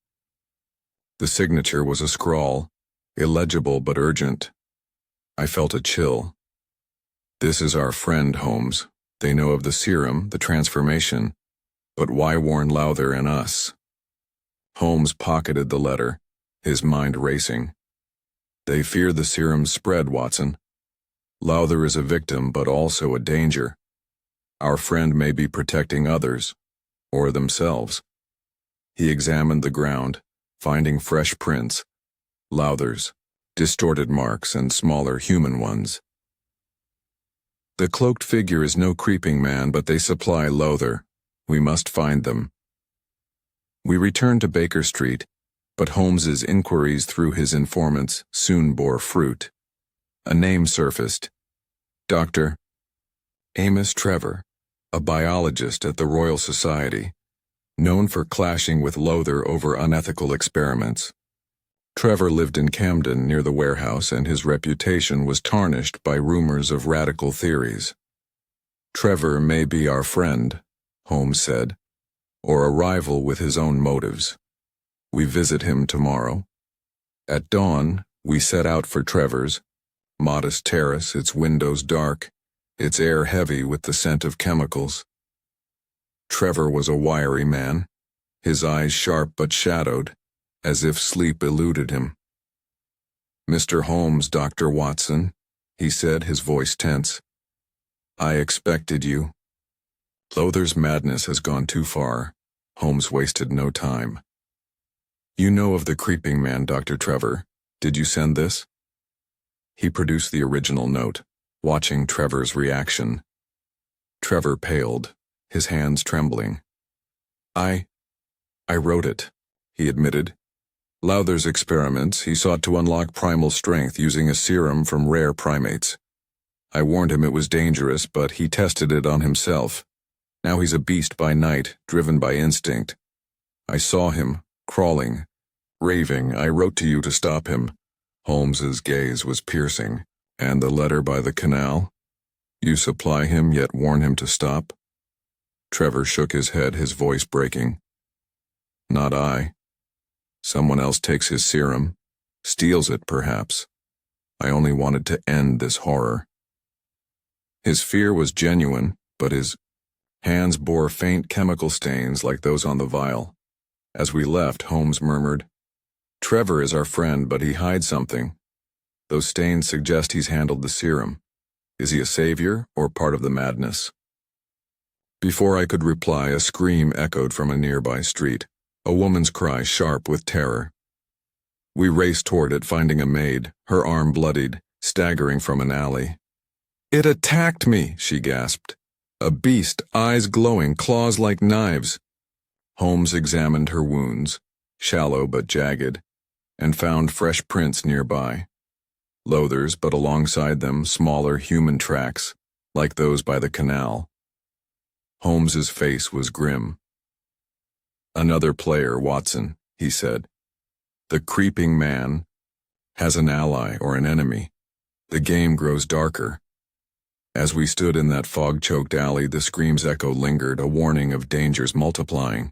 The signature was a scrawl, illegible but urgent. I felt a chill. "This is our friend, Holmes. They know of the serum, the transformation, but why warn Lowther and us?" Holmes pocketed the letter, his mind racing. "They fear the serum's spread, Watson. Lowther is a victim, but also a danger. Our friend may be protecting others, or themselves." He examined the ground, finding fresh prints, Lowther's, distorted marks and smaller human ones. "The cloaked figure is no creeping man, but they supply Lowther. We must find them." We returned to Baker Street, but Holmes's inquiries through his informants soon bore fruit. A name surfaced. Dr. Amos Trevor, a biologist at the Royal Society, known for clashing with Lowther over unethical experiments. Trevor lived in Camden near the warehouse, and his reputation was tarnished by rumors of radical theories. "Trevor may be our friend," Holmes said, "or a rival with his own motives. We visit him tomorrow." At dawn, we set out for Trevor's, modest terrace, its windows dark, its air heavy with the scent of chemicals. Trevor was a wiry man, his eyes sharp but shadowed, as if sleep eluded him. "Mr. Holmes, Dr. Watson," he said, his voice tense. "I expected you." "Lowther's madness has gone too far." Holmes wasted no time. "You know of the creeping man, Dr. Trevor. Did you send this?" He produced the original note. watching Trevor's reaction. Trevor paled, his hands trembling. I wrote it, he admitted. Lowther's experiments, he sought to unlock primal strength using a serum from rare primates. I warned him it was dangerous, but he tested it on himself. Now he's a beast by night, driven by instinct. I saw him, crawling, raving. I wrote to you to stop him. Holmes's gaze was piercing. And the letter by the canal? You supply him, yet warn him to stop? Trevor shook his head, his voice breaking. Not I. Someone else takes his serum, steals it perhaps. I only wanted to end this horror. His fear was genuine, but his hands bore faint chemical stains like those on the vial. As we left, Holmes murmured, Trevor is our friend, but he hides something. Those stains suggest he's handled the serum. Is he a savior or part of the madness? Before I could reply, a scream echoed from a nearby street, a woman's cry sharp with terror. We raced toward it, finding a maid, her arm bloodied, staggering from an alley. It attacked me, she gasped. A beast, eyes glowing, claws like knives. Holmes examined her wounds, shallow but jagged, and found fresh prints nearby. Lowther's, but alongside them, smaller human tracks, like those by the canal. Holmes's face was grim. Another player, Watson, he said. The creeping man has an ally or an enemy. The game grows darker. As we stood in that fog-choked alley, the scream's echo lingered, a warning of dangers multiplying.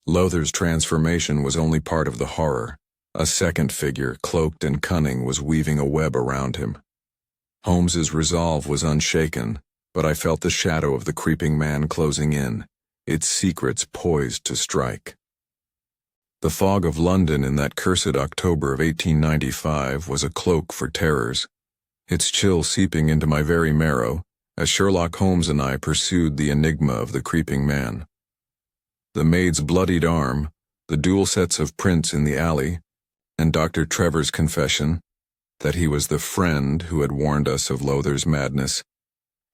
Lowther's transformation was only part of the horror. A second figure, cloaked and cunning, was weaving a web around him. Holmes's resolve was unshaken, but I felt the shadow of the creeping man closing in, its secrets poised to strike. The fog of London in that cursed October of 1895 was a cloak for terrors, its chill seeping into my very marrow as Sherlock Holmes and I pursued the enigma of the creeping man. The maid's bloodied arm, the dual sets of prints in the alley, and Dr. Trevor's confession that he was the friend who had warned us of Lowther's madness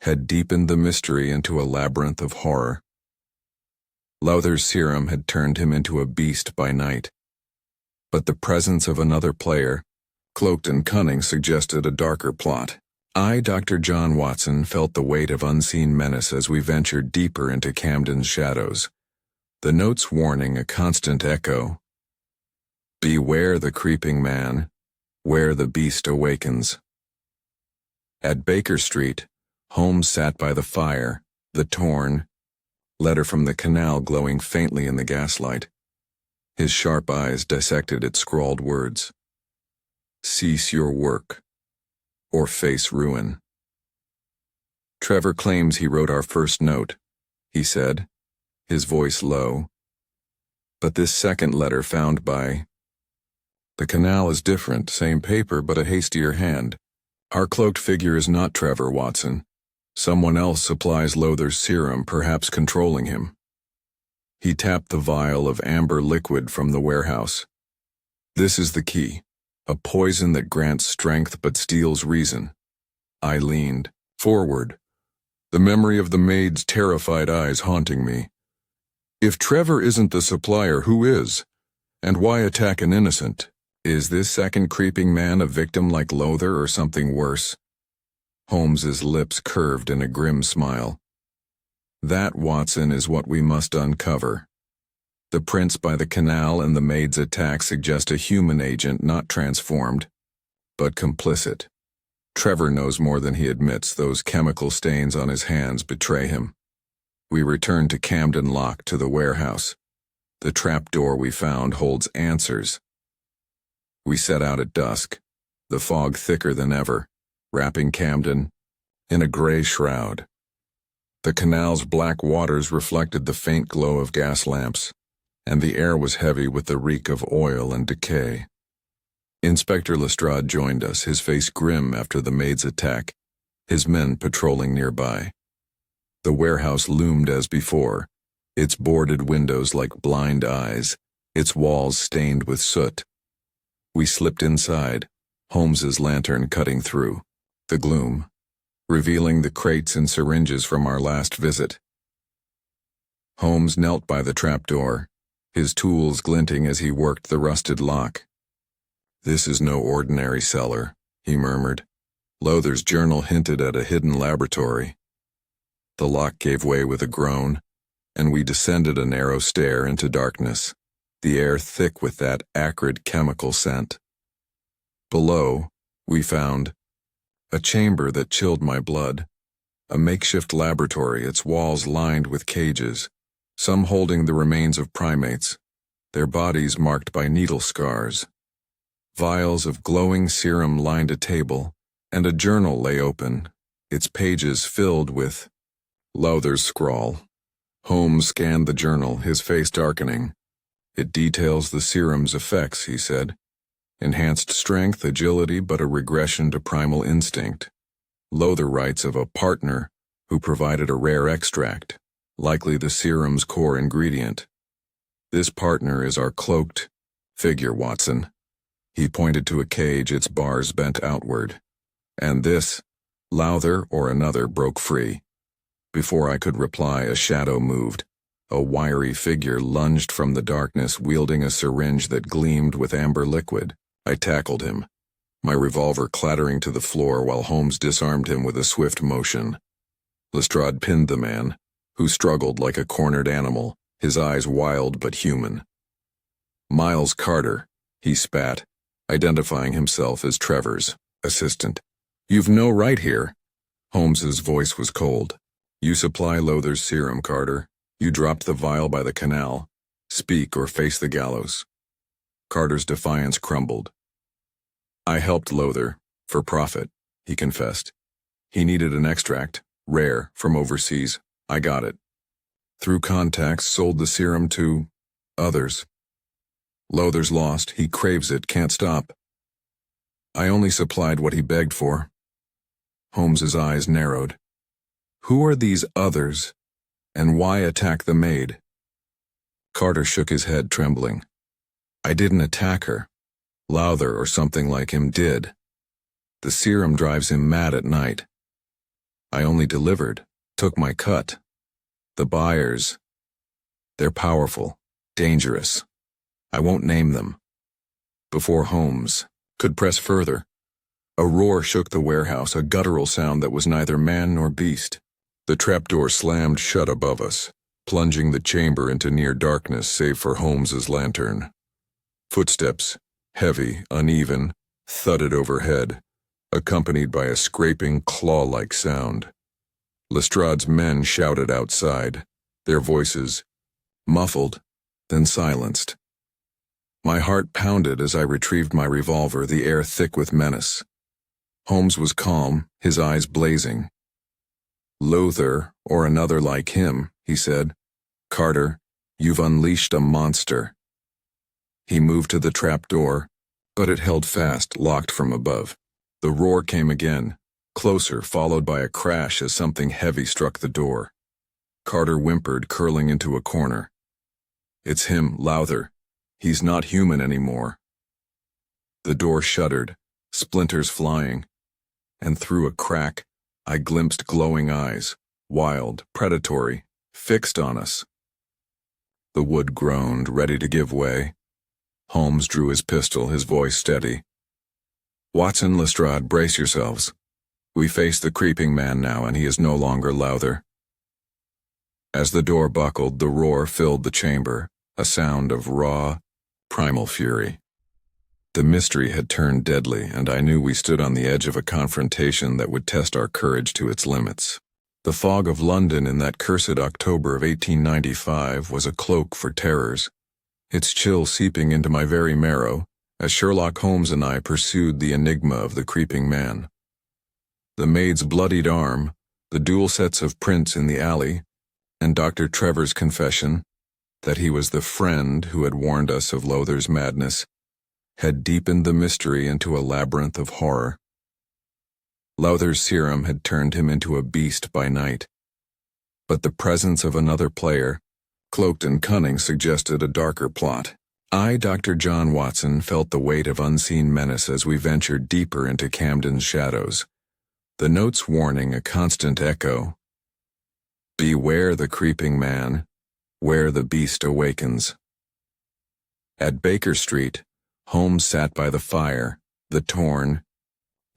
had deepened the mystery into a labyrinth of horror. Lowther's serum had turned him into a beast by night, but the presence of another player, cloaked and cunning, suggested a darker plot. I, Dr. John Watson, felt the weight of unseen menace as we ventured deeper into Camden's shadows, the note's warning a constant echo. Beware the creeping man, where the beast awakens. At Baker Street, Holmes sat by the fire, the torn letter from the canal glowing faintly in the gaslight. His sharp eyes dissected its scrawled words. Cease your work, or face ruin. Trevor claims he wrote our first note, he said, his voice low. But this second letter found by the canal is different, same paper but a hastier hand. Our cloaked figure is not Trevor, Watson. Someone else supplies Lowther's serum, perhaps controlling him. He tapped the vial of amber liquid from the warehouse. This is the key, a poison that grants strength but steals reason. I leaned forward, the memory of the maid's terrified eyes haunting me. If Trevor isn't the supplier, who is? And why attack an innocent? Is this second creeping man a victim like Lowther or something worse? Holmes's lips curved in a grim smile. That, Watson, is what we must uncover. The prints by the canal and the maid's attack suggest a human agent not transformed, but complicit. Trevor knows more than he admits. Those chemical stains on his hands betray him. We returned to Camden Lock, to the warehouse. The trapdoor we found holds answers. We set out at dusk, the fog thicker than ever, wrapping Camden in a gray shroud. The canal's black waters reflected the faint glow of gas lamps, and the air was heavy with the reek of oil and decay. Inspector Lestrade joined us, his face grim after the maid's attack, his men patrolling nearby. The warehouse loomed as before, its boarded windows like blind eyes, its walls stained with soot. We slipped inside, Holmes's lantern cutting through the gloom. revealing the crates and syringes from our last visit. Holmes knelt by the trapdoor, his tools glinting as he worked the rusted lock. "This is no ordinary cellar," he murmured. Lowther's journal hinted at a hidden laboratory. The lock gave way with a groan, and we descended a narrow stair into darkness, the air thick with that acrid chemical scent. Below, we found a chamber that chilled my blood, a makeshift laboratory, its walls lined with cages, some holding the remains of primates, their bodies marked by needle scars. Vials of glowing serum lined a table, and a journal lay open, its pages filled with Lowther's scrawl. Holmes scanned the journal, his face darkening. "It details the serum's effects," he said. "Enhanced strength, agility, but a regression to primal instinct. Lowther writes of a partner who provided a rare extract, likely the serum's core ingredient. This partner is our cloaked figure, Watson." He pointed to a cage, its bars bent outward. "And this, Lowther or another, broke free." Before I could reply, a shadow moved. A wiry figure lunged from the darkness, wielding a syringe that gleamed with amber liquid. I tackled him, my revolver clattering to the floor while Holmes disarmed him with a swift motion. Lestrade pinned the man, who struggled like a cornered animal, his eyes wild but human. "Miles Carter," he spat, identifying himself as Trevor's assistant. "You've no right here." Holmes's voice was cold. "You supply Lowther's serum, Carter. You dropped the vial by the canal. Speak or face the gallows." Carter's defiance crumbled. "I helped Lowther, for profit," he confessed. "He needed an extract, rare, from overseas. I got it. Through contacts, sold the serum to others. Lowther's lost. He craves it, can't stop. I only supplied what he begged for." Holmes's eyes narrowed. "Who are these others, and why attack the maid?" Carter shook his head, trembling. "I didn't attack her. Lowther or something like him did. The serum drives him mad at night. I only delivered, took my cut. The buyers, they're powerful, dangerous. I won't name them." Before Holmes could press further, a roar shook the warehouse, a guttural sound that was neither man nor beast. The trapdoor slammed shut above us, plunging the chamber into near darkness save for Holmes's lantern. Footsteps, heavy, uneven, thudded overhead, accompanied by a scraping, claw-like sound. Lestrade's men shouted outside, their voices muffled, then silenced. My heart pounded as I retrieved my revolver, the air thick with menace. Holmes was calm, his eyes blazing. "Lowther, or another like him," he said. "Carter, you've unleashed a monster." He moved to the trapdoor, but it held fast, locked from above. The roar came again, closer, followed by a crash as something heavy struck the door. Carter whimpered, curling into a corner. "It's him, Lowther. He's not human anymore." The door shuddered, splinters flying, and through a crack, I glimpsed glowing eyes, wild, predatory, fixed on us. The wood groaned, ready to give way. Holmes drew his pistol, his voice steady. "Watson, Lestrade, brace yourselves. We face the creeping man now, and he is no longer Lowther." As the door buckled, the roar filled the chamber, a sound of raw, primal fury. The mystery had turned deadly, and I knew we stood on the edge of a confrontation that would test our courage to its limits. The fog of London in that cursed October of 1895 was a cloak for terrors, its chill seeping into my very marrow as Sherlock Holmes and I pursued the enigma of the creeping man. The maid's bloodied arm, the dual sets of prints in the alley, and Dr. Trevor's confession that he was the friend who had warned us of Lowther's madness had deepened the mystery into a labyrinth of horror. Lowther's serum had turned him into a beast by night, but the presence of another player, cloaked in cunning, suggested a darker plot. I, Dr. John Watson, felt the weight of unseen menace as we ventured deeper into Camden's shadows. the note's warning a constant echo. Beware the creeping man, where the beast awakens. At Baker Street, Holmes sat by the fire, the torn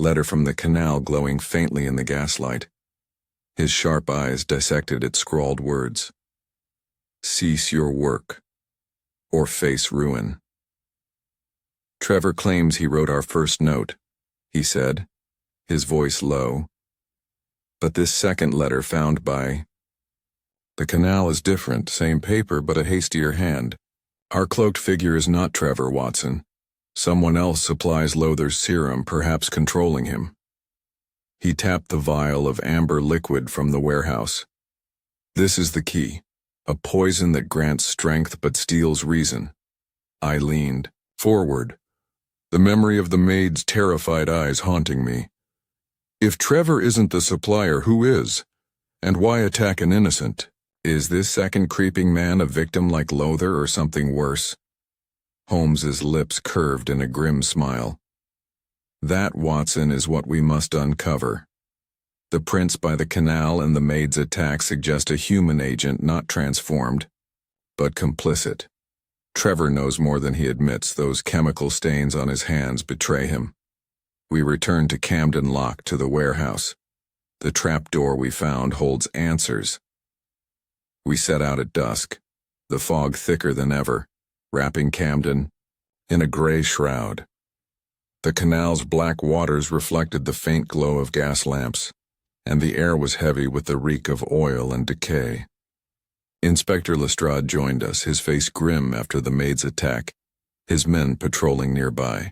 letter from the canal glowing faintly in the gaslight. His sharp eyes dissected its scrawled words. Cease your work, or face ruin. Trevor claims he wrote our first note, he said, his voice low. But this second letter found by the canal is different, same paper but a hastier hand. Our cloaked figure is not Trevor, Watson. Someone else supplies Lowther's serum, perhaps controlling him. He tapped the vial of amber liquid from the warehouse. This is the key, a poison that grants strength but steals reason. I leaned forward, the memory of the maid's terrified eyes haunting me. If Trevor isn't the supplier, who is? And why attack an innocent? Is this second creeping man a victim like Lowther or something worse? Holmes's lips curved in a grim smile. That, Watson, is what we must uncover. The prints by the canal and the maid's attack suggest a human agent not transformed, but complicit. Trevor knows more than he admits. Those chemical stains on his hands betray him. We returned to Camden Lock, to the warehouse. The trapdoor we found holds answers. We set out at dusk, the fog thicker than ever, wrapping Camden in a gray shroud. The canal's black waters reflected the faint glow of gas lamps, and the air was heavy with the reek of oil and decay. Inspector Lestrade joined us, his face grim after the maid's attack, his men patrolling nearby.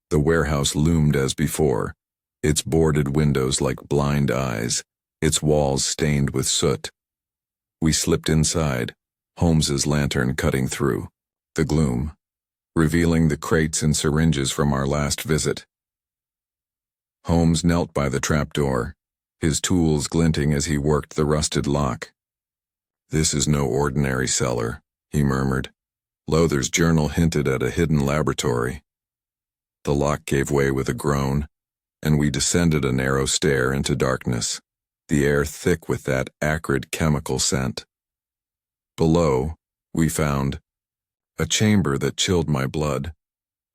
The warehouse loomed as before, its boarded windows like blind eyes, its walls stained with soot. We slipped inside, Holmes's lantern cutting through the gloom, revealing the crates and syringes from our last visit. Holmes knelt by the trapdoor, his tools glinting as he worked the rusted lock. This is no ordinary cellar, he murmured. Lowther's journal hinted at a hidden laboratory. The lock gave way with a groan, and we descended a narrow stair into darkness, the air thick with that acrid chemical scent. Below, we found a chamber that chilled my blood,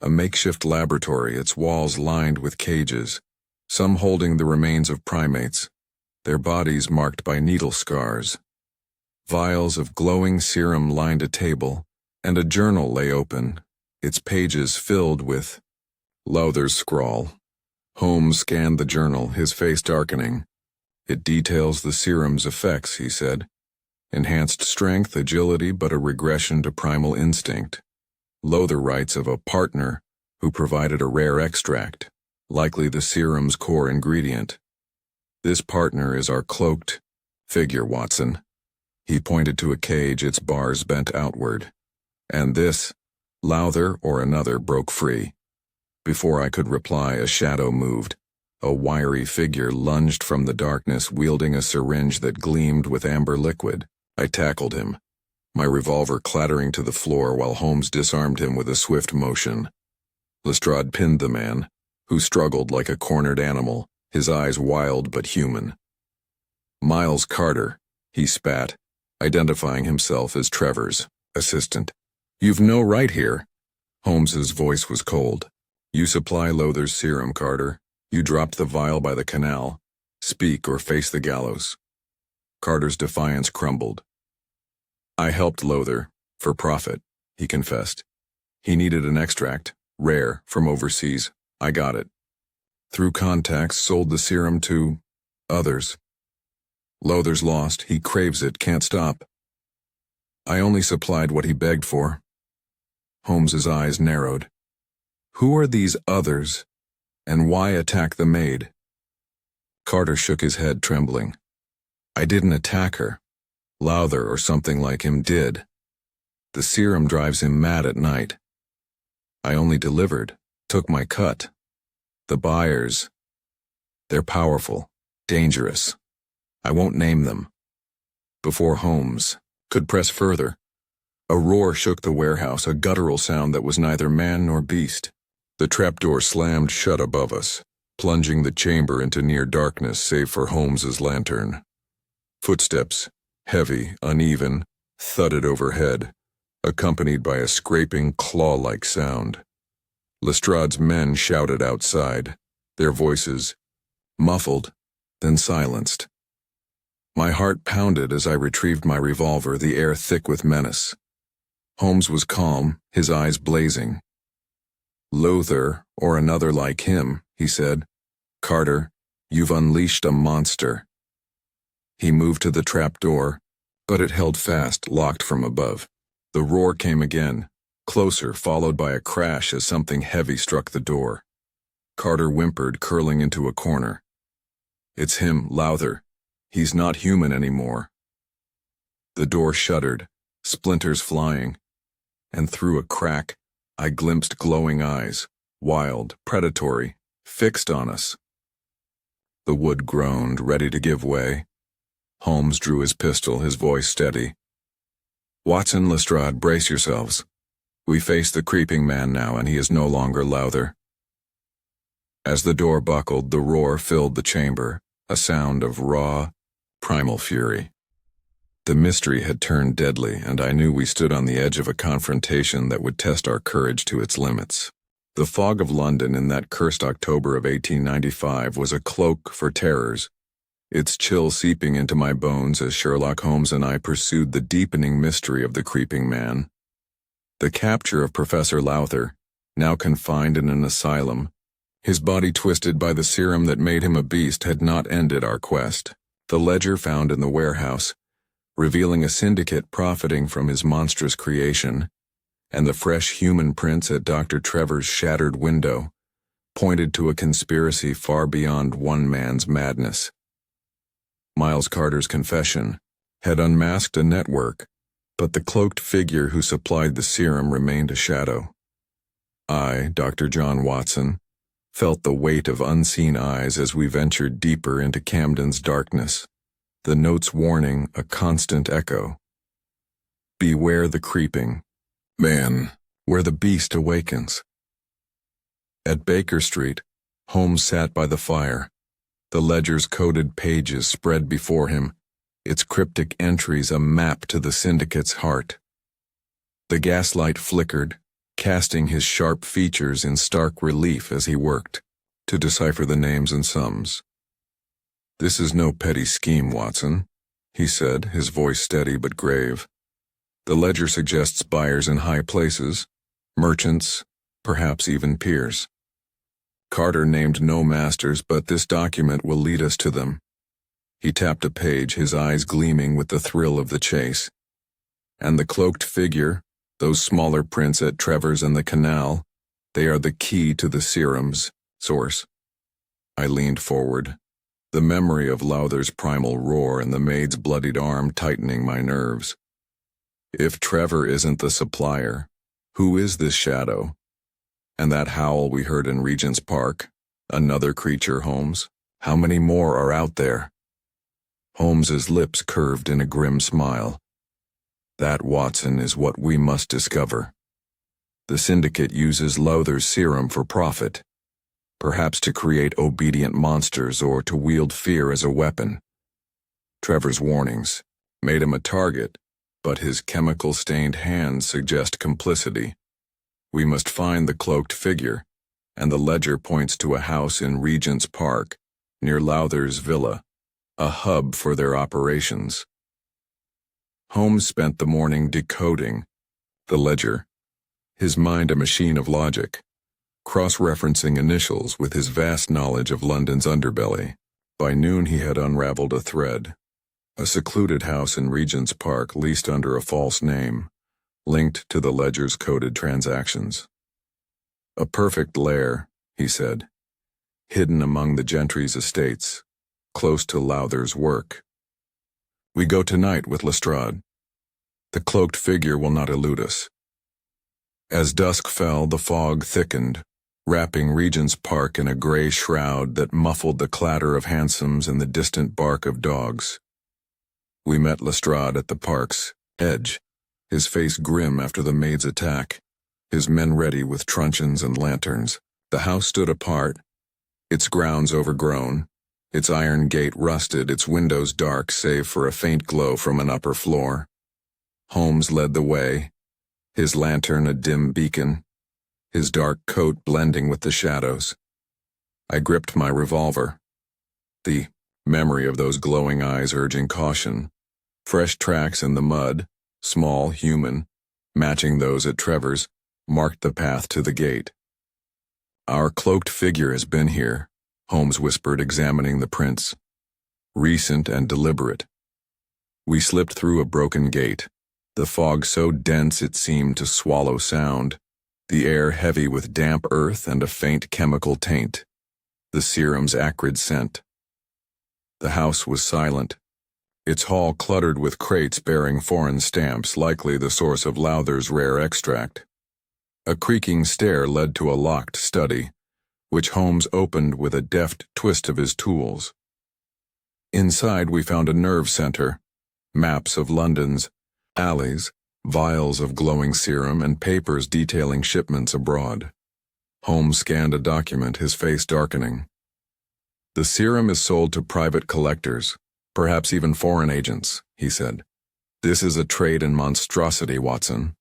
a makeshift laboratory, its walls lined with cages, some holding the remains of primates, their bodies marked by needle scars. Vials of glowing serum lined a table, and a journal lay open, its pages filled with Lowther's scrawl. Holmes scanned the journal, his face darkening. It details the serum's effects, he said. Enhanced strength, agility, but a regression to primal instinct. Lowther writes of a partner who provided a rare extract, likely the serum's core ingredient. This partner is our cloaked figure, Watson. He pointed to a cage, its bars bent outward. And this, Lowther or another, broke free. Before I could reply, a shadow moved. A wiry figure lunged from the darkness, wielding a syringe that gleamed with amber liquid. I tackled him, my revolver clattering to the floor while Holmes disarmed him with a swift motion. Lestrade pinned the man, who struggled like a cornered animal, his eyes wild but human. Miles Carter, he spat, identifying himself as Trevor's assistant. You've no right here. Holmes's voice was cold. You supply Lowther's serum, Carter. You dropped the vial by the canal. Speak or face the gallows. Carter's defiance crumbled. I helped Lowther, for profit, he confessed. He needed an extract, rare, from overseas. I got it. Through contacts, sold the serum to others. Lowther's lost. He craves it, can't stop. I only supplied what he begged for. Holmes's eyes narrowed. Who are these others, and why attack the maid? Carter shook his head, trembling. I didn't attack her. Lowther or something like him did. The serum drives him mad at night. I only delivered, took my cut. The buyers, they're powerful, dangerous. I won't name them. Before Holmes could press further, a roar shook the warehouse, a guttural sound that was neither man nor beast. The trapdoor slammed shut above us, plunging the chamber into near darkness save for Holmes's lantern. Footsteps, heavy, uneven, thudded overhead, accompanied by a scraping, claw-like sound. Lestrade's men shouted outside, their voices muffled, then silenced. My heart pounded as I retrieved my revolver, the air thick with menace. Holmes was calm, his eyes blazing. "Lowther, or another like him," he said. "Carter, you've unleashed a monster." He moved to the trapdoor, but it held fast, locked from above. The roar came again, closer, followed by a crash as something heavy struck the door. Carter whimpered, curling into a corner. "It's him, Lowther. He's not human anymore." The door shuddered, splinters flying, and through a crack, I glimpsed glowing eyes, wild, predatory, fixed on us. The wood groaned, ready to give way. Holmes drew his pistol, his voice steady. "Watson, Lestrade, brace yourselves. We face the creeping man now, and he is no longer Lowther." As the door buckled, the roar filled the chamber, a sound of raw, primal fury. The mystery had turned deadly, and I knew we stood on the edge of a confrontation that would test our courage to its limits. The fog of London in that cursed October of 1895 was a cloak for terrors, its chill seeping into my bones as Sherlock Holmes and I pursued the deepening mystery of the creeping man. The capture of Professor Lowther, now confined in an asylum, his body twisted by the serum that made him a beast, had not ended our quest. The ledger found in the warehouse, revealing a syndicate profiting from his monstrous creation, and the fresh human prints at Dr. Trevor's shattered window, pointed to a conspiracy far beyond one man's madness. Miles Carter's confession had unmasked a network, but the cloaked figure who supplied the serum remained a shadow. I, Dr. John Watson, felt the weight of unseen eyes as we ventured deeper into Camden's darkness, the note's warning a constant echo. "Beware the creeping man, where the beast awakens." At Baker Street, Holmes sat by the fire, the ledger's coded pages spread before him, its cryptic entries a map to the syndicate's heart. The gaslight flickered, casting his sharp features in stark relief as he worked to decipher the names and sums. "This is no petty scheme, Watson," he said, his voice steady but grave. "The ledger suggests buyers in high places, merchants, perhaps even peers. Carter named no masters, but this document will lead us to them." He tapped a page, his eyes gleaming with the thrill of the chase. "And the cloaked figure, those smaller prints at Trevor's and the canal, they are the key to the serum's source." I leaned forward, the memory of Lowther's primal roar and the maid's bloodied arm tightening my nerves. If Trevor isn't the supplier, who is this shadow? And that howl we heard in Regent's Park, another creature, Holmes? How many more are out there? Holmes's lips curved in a grim smile. "That, Watson, is what we must discover. The syndicate uses Lowther's serum for profit, perhaps to create obedient monsters or to wield fear as a weapon. Trevor's warnings made him a target, but his chemical-stained hands suggest complicity. We must find the cloaked figure, and the ledger points to a house in Regent's Park, near Lowther's villa, a hub for their operations." Holmes spent the morning decoding the ledger, his mind a machine of logic, cross-referencing initials with his vast knowledge of London's underbelly. By noon he had unraveled a thread. A secluded house in Regent's Park leased under a false name, linked to the ledger's coded transactions. "A perfect lair," he said, "hidden among the gentry's estates, close to Lowther's work. We go tonight with Lestrade. The cloaked figure will not elude us." As dusk fell, the fog thickened, wrapping Regent's Park in a gray shroud that muffled the clatter of hansoms and the distant bark of dogs. We met Lestrade at the park's edge, his face grim after the maid's attack, his men ready with truncheons and lanterns. The house stood apart, its grounds overgrown, its iron gate rusted, its windows dark save for a faint glow from an upper floor. Holmes led the way, his lantern a dim beacon, his dark coat blending with the shadows. I gripped my revolver, the memory of those glowing eyes urging caution. Fresh tracks in the mud, small, human, matching those at Trevor's, marked the path to the gate. "Our cloaked figure has been here," Holmes whispered, examining the prints. "Recent and deliberate." We slipped through a broken gate, the fog so dense it seemed to swallow sound, the air heavy with damp earth and a faint chemical taint, the serum's acrid scent. The house was silent, its hall cluttered with crates bearing foreign stamps, likely the source of Lowther's rare extract. A creaking stair led to a locked study, which Holmes opened with a deft twist of his tools. Inside we found a nerve center, maps of London's alleys, vials of glowing serum, and papers detailing shipments abroad. Holmes scanned a document, his face darkening. "The serum is sold to private collectors, perhaps even foreign agents," he said. "This is a trade in monstrosity, Watson."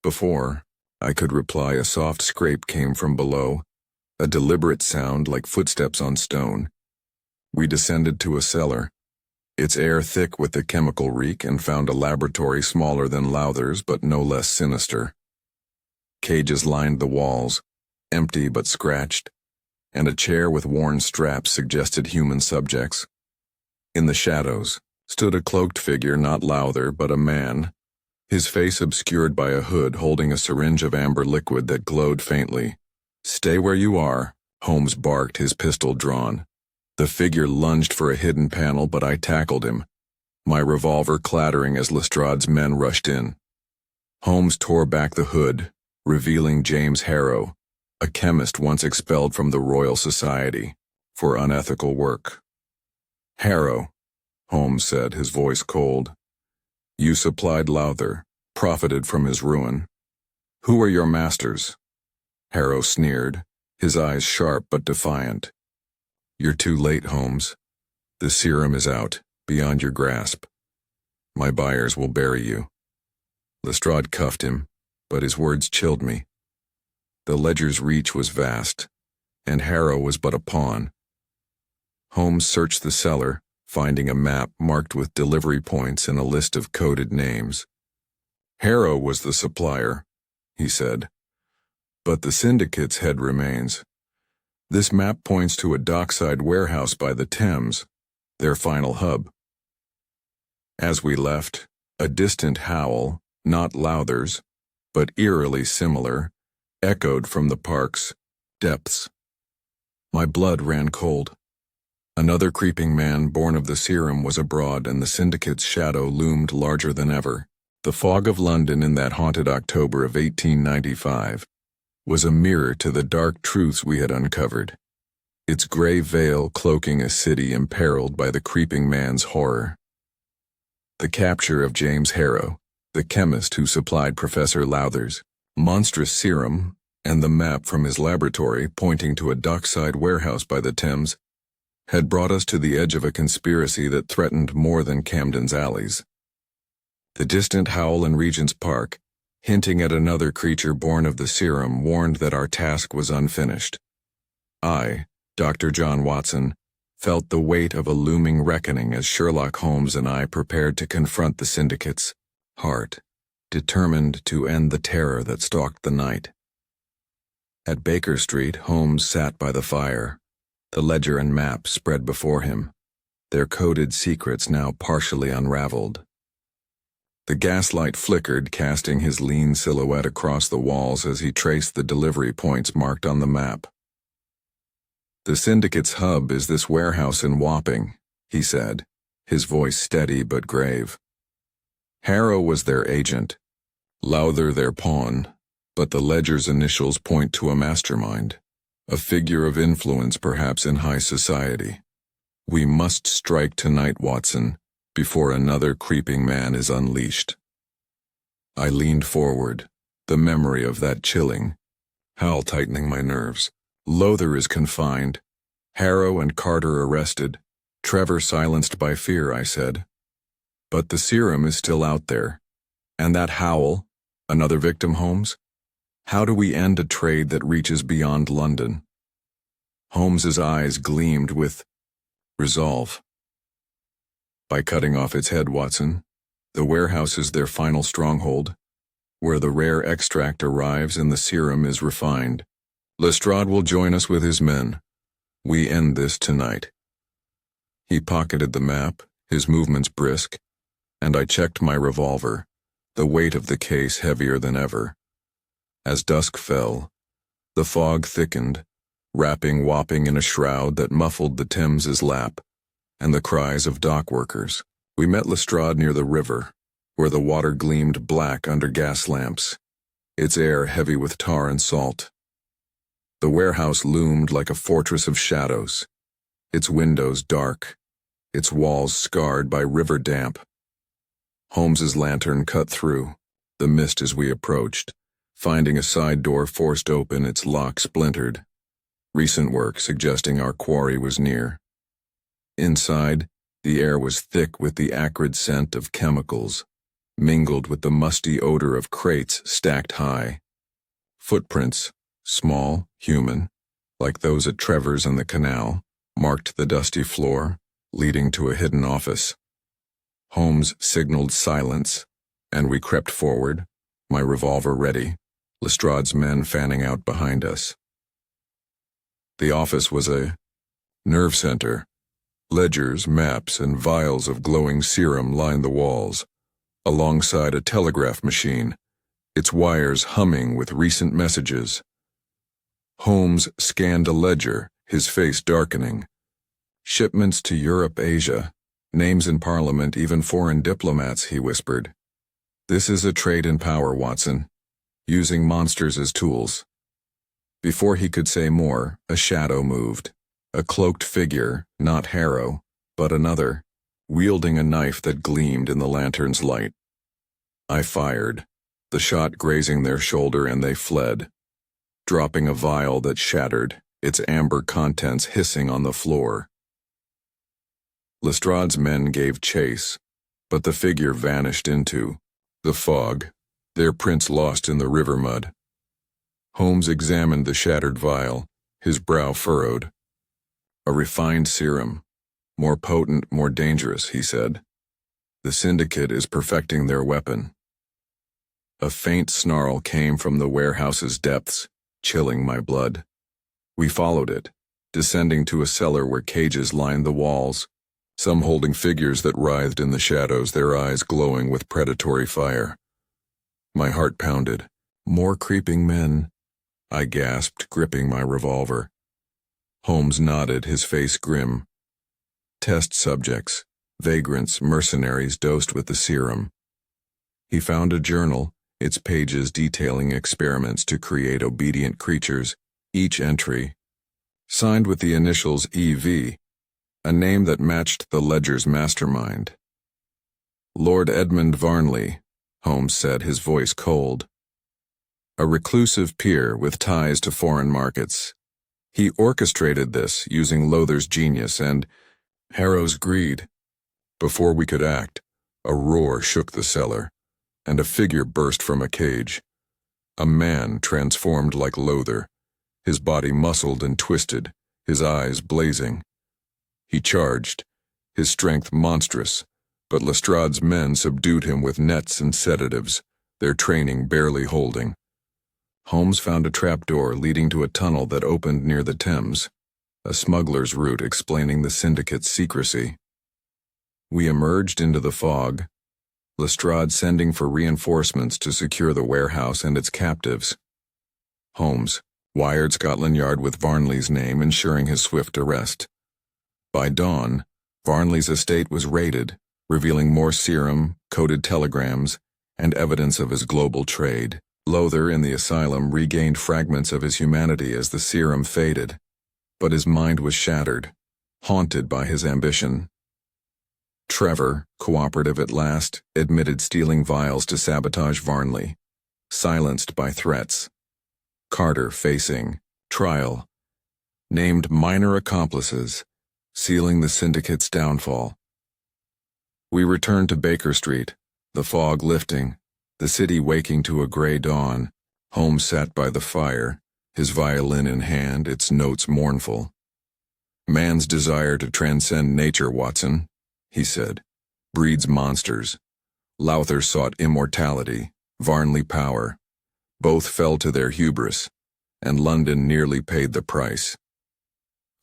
Before I could reply, a soft scrape came from below, a deliberate sound like footsteps on stone. We descended to a cellar, its air thick with the chemical reek, and found a laboratory smaller than Lowther's but no less sinister. Cages lined the walls, empty but scratched, and a chair with worn straps suggested human subjects. In the shadows stood a cloaked figure, not Lowther, but a man, his face obscured by a hood, holding a syringe of amber liquid that glowed faintly. "Stay where you are," Holmes barked, his pistol drawn. The figure lunged for a hidden panel, but I tackled him, my revolver clattering as Lestrade's men rushed in. Holmes tore back the hood, revealing James Harrow, a chemist once expelled from the Royal Society for unethical work. "Harrow," Holmes said, his voice cold. "You supplied Lowther, profited from his ruin. Who are your masters?" Harrow sneered, his eyes sharp but defiant. "You're too late, Holmes. The serum is out, beyond your grasp. My buyers will bury you." Lestrade cuffed him, but his words chilled me. The ledger's reach was vast, and Harrow was but a pawn. Holmes searched the cellar, finding a map marked with delivery points and a list of coded names. "Harrow was the supplier," he said, "but the syndicate's head remains. This map points to a dockside warehouse by the Thames, their final hub." As we left, a distant howl, not Lowther's, but eerily similar, echoed from the park's depths. My blood ran cold. Another creeping man born of the serum was abroad, and the syndicate's shadow loomed larger than ever. The fog of London in that haunted October of 1895 was a mirror to the dark truths we had uncovered, its gray veil cloaking a city imperiled by the creeping man's horror. The capture of James Harrow, the chemist who supplied Professor Lowther's monstrous serum, and the map from his laboratory pointing to a dockside warehouse by the Thames, had brought us to the edge of a conspiracy that threatened more than Camden's alleys. The distant howl in Regent's Park, hinting at another creature born of the serum, warned that our task was unfinished. I, Dr. John Watson, felt the weight of a looming reckoning as Sherlock Holmes and I prepared to confront the syndicate's heart, determined to end the terror that stalked the night. At Baker Street, Holmes sat by the fire, the ledger and map spread before him, their coded secrets now partially unraveled. The gaslight flickered, casting his lean silhouette across the walls as he traced the delivery points marked on the map. "The syndicate's hub is this warehouse in Wapping," he said, his voice steady but grave. "Harrow was their agent, Lowther their pawn, but the ledger's initials point to a mastermind, a figure of influence perhaps in high society. We must strike tonight, Watson, before another creeping man is unleashed." I leaned forward, the memory of that chilling, howl tightening my nerves. Lowther is confined. Harrow and Carter arrested. Trevor silenced by fear, I said. But the serum is still out there. And that howl, another victim, Holmes? How do we end a trade that reaches beyond London? Holmes's eyes gleamed with resolve. By cutting off its head, Watson. The warehouse is their final stronghold, where the rare extract arrives and the serum is refined. Lestrade will join us with his men. We end this tonight. He pocketed the map, his movements brisk, and I checked my revolver, the weight of the case heavier than ever. As dusk fell, the fog thickened, wrapping Wapping in a shroud that muffled the Thames's lap and the cries of dock workers. We met Lestrade near the river, where the water gleamed black under gas lamps, its air heavy with tar and salt. The warehouse loomed like a fortress of shadows, its windows dark, its walls scarred by river damp. Holmes's lantern cut through the mist as we approached, finding a side door forced open, its lock splintered. Recent work suggesting our quarry was near. Inside, the air was thick with the acrid scent of chemicals, mingled with the musty odor of crates stacked high. Footprints, small, human, like those at Trevor's and the canal, marked the dusty floor, leading to a hidden office. Holmes signaled silence, and we crept forward, my revolver ready, Lestrade's men fanning out behind us. The office was a nerve center. Ledgers, maps, and vials of glowing serum lined the walls, alongside a telegraph machine, its wires humming with recent messages. Holmes scanned a ledger, his face darkening. Shipments to Europe, Asia, names in Parliament, even foreign diplomats, he whispered. This is a trade in power, Watson, using monsters as tools. Before he could say more, a shadow moved. A cloaked figure, not Harrow, but another, wielding a knife that gleamed in the lantern's light. I fired, the shot grazing their shoulder, and they fled, dropping a vial that shattered, its amber contents hissing on the floor. Lestrade's men gave chase, but the figure vanished into the fog, their prints lost in the river mud. Holmes examined the shattered vial, his brow furrowed. A refined serum, more potent, more dangerous, he said. The syndicate is perfecting their weapon. A faint snarl came from the warehouse's depths, chilling my blood. We followed it, descending to a cellar where cages lined the walls, some holding figures that writhed in the shadows, their eyes glowing with predatory fire. My heart pounded. More creeping men, I gasped, gripping my revolver. Holmes nodded, his face grim. Test subjects, vagrants, mercenaries dosed with the serum. He found a journal, its pages detailing experiments to create obedient creatures, each entry signed with the initials EV, a name that matched the ledger's mastermind. Lord Edmund Varnley, Holmes said, his voice cold. A reclusive peer with ties to foreign markets. He orchestrated this using Lowther's genius and Harrow's greed. Before we could act, a roar shook the cellar, and a figure burst from a cage. A man transformed like Lowther, his body muscled and twisted, his eyes blazing. He charged, his strength monstrous, but Lestrade's men subdued him with nets and sedatives, their training barely holding. Holmes found a trapdoor leading to a tunnel that opened near the Thames, a smuggler's route explaining the syndicate's secrecy. We emerged into the fog, Lestrade sending for reinforcements to secure the warehouse and its captives. Holmes wired Scotland Yard with Varnley's name, ensuring his swift arrest. By dawn, Varnley's estate was raided, revealing more serum, coded telegrams, and evidence of his global trade. Lowther in the asylum regained fragments of his humanity as the serum faded, but his mind was shattered, haunted by his ambition. Trevor, cooperative at last, admitted stealing vials to sabotage Varnley, silenced by threats. Carter facing trial named minor accomplices, sealing the syndicate's downfall. We returned to Baker Street, the fog lifting, the city waking to a gray dawn. Holmes sat by the fire, his violin in hand, its notes mournful. "Man's desire to transcend nature, Watson," he said, "breeds monsters. Lowther sought immortality, Varnley power. Both fell to their hubris, and London nearly paid the price."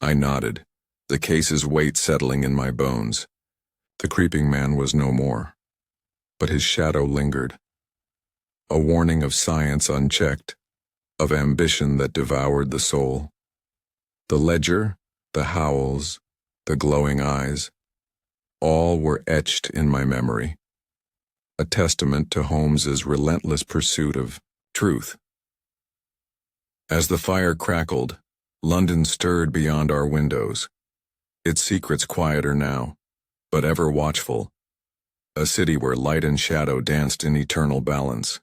I nodded, the case's weight settling in my bones. The creeping man was no more, but his shadow lingered. A warning of science unchecked, of ambition that devoured the soul. The ledger, the howls, the glowing eyes, all were etched in my memory, a testament to Holmes's relentless pursuit of truth. As the fire crackled, London stirred beyond our windows, its secrets quieter now, but ever watchful, a city where light and shadow danced in eternal balance.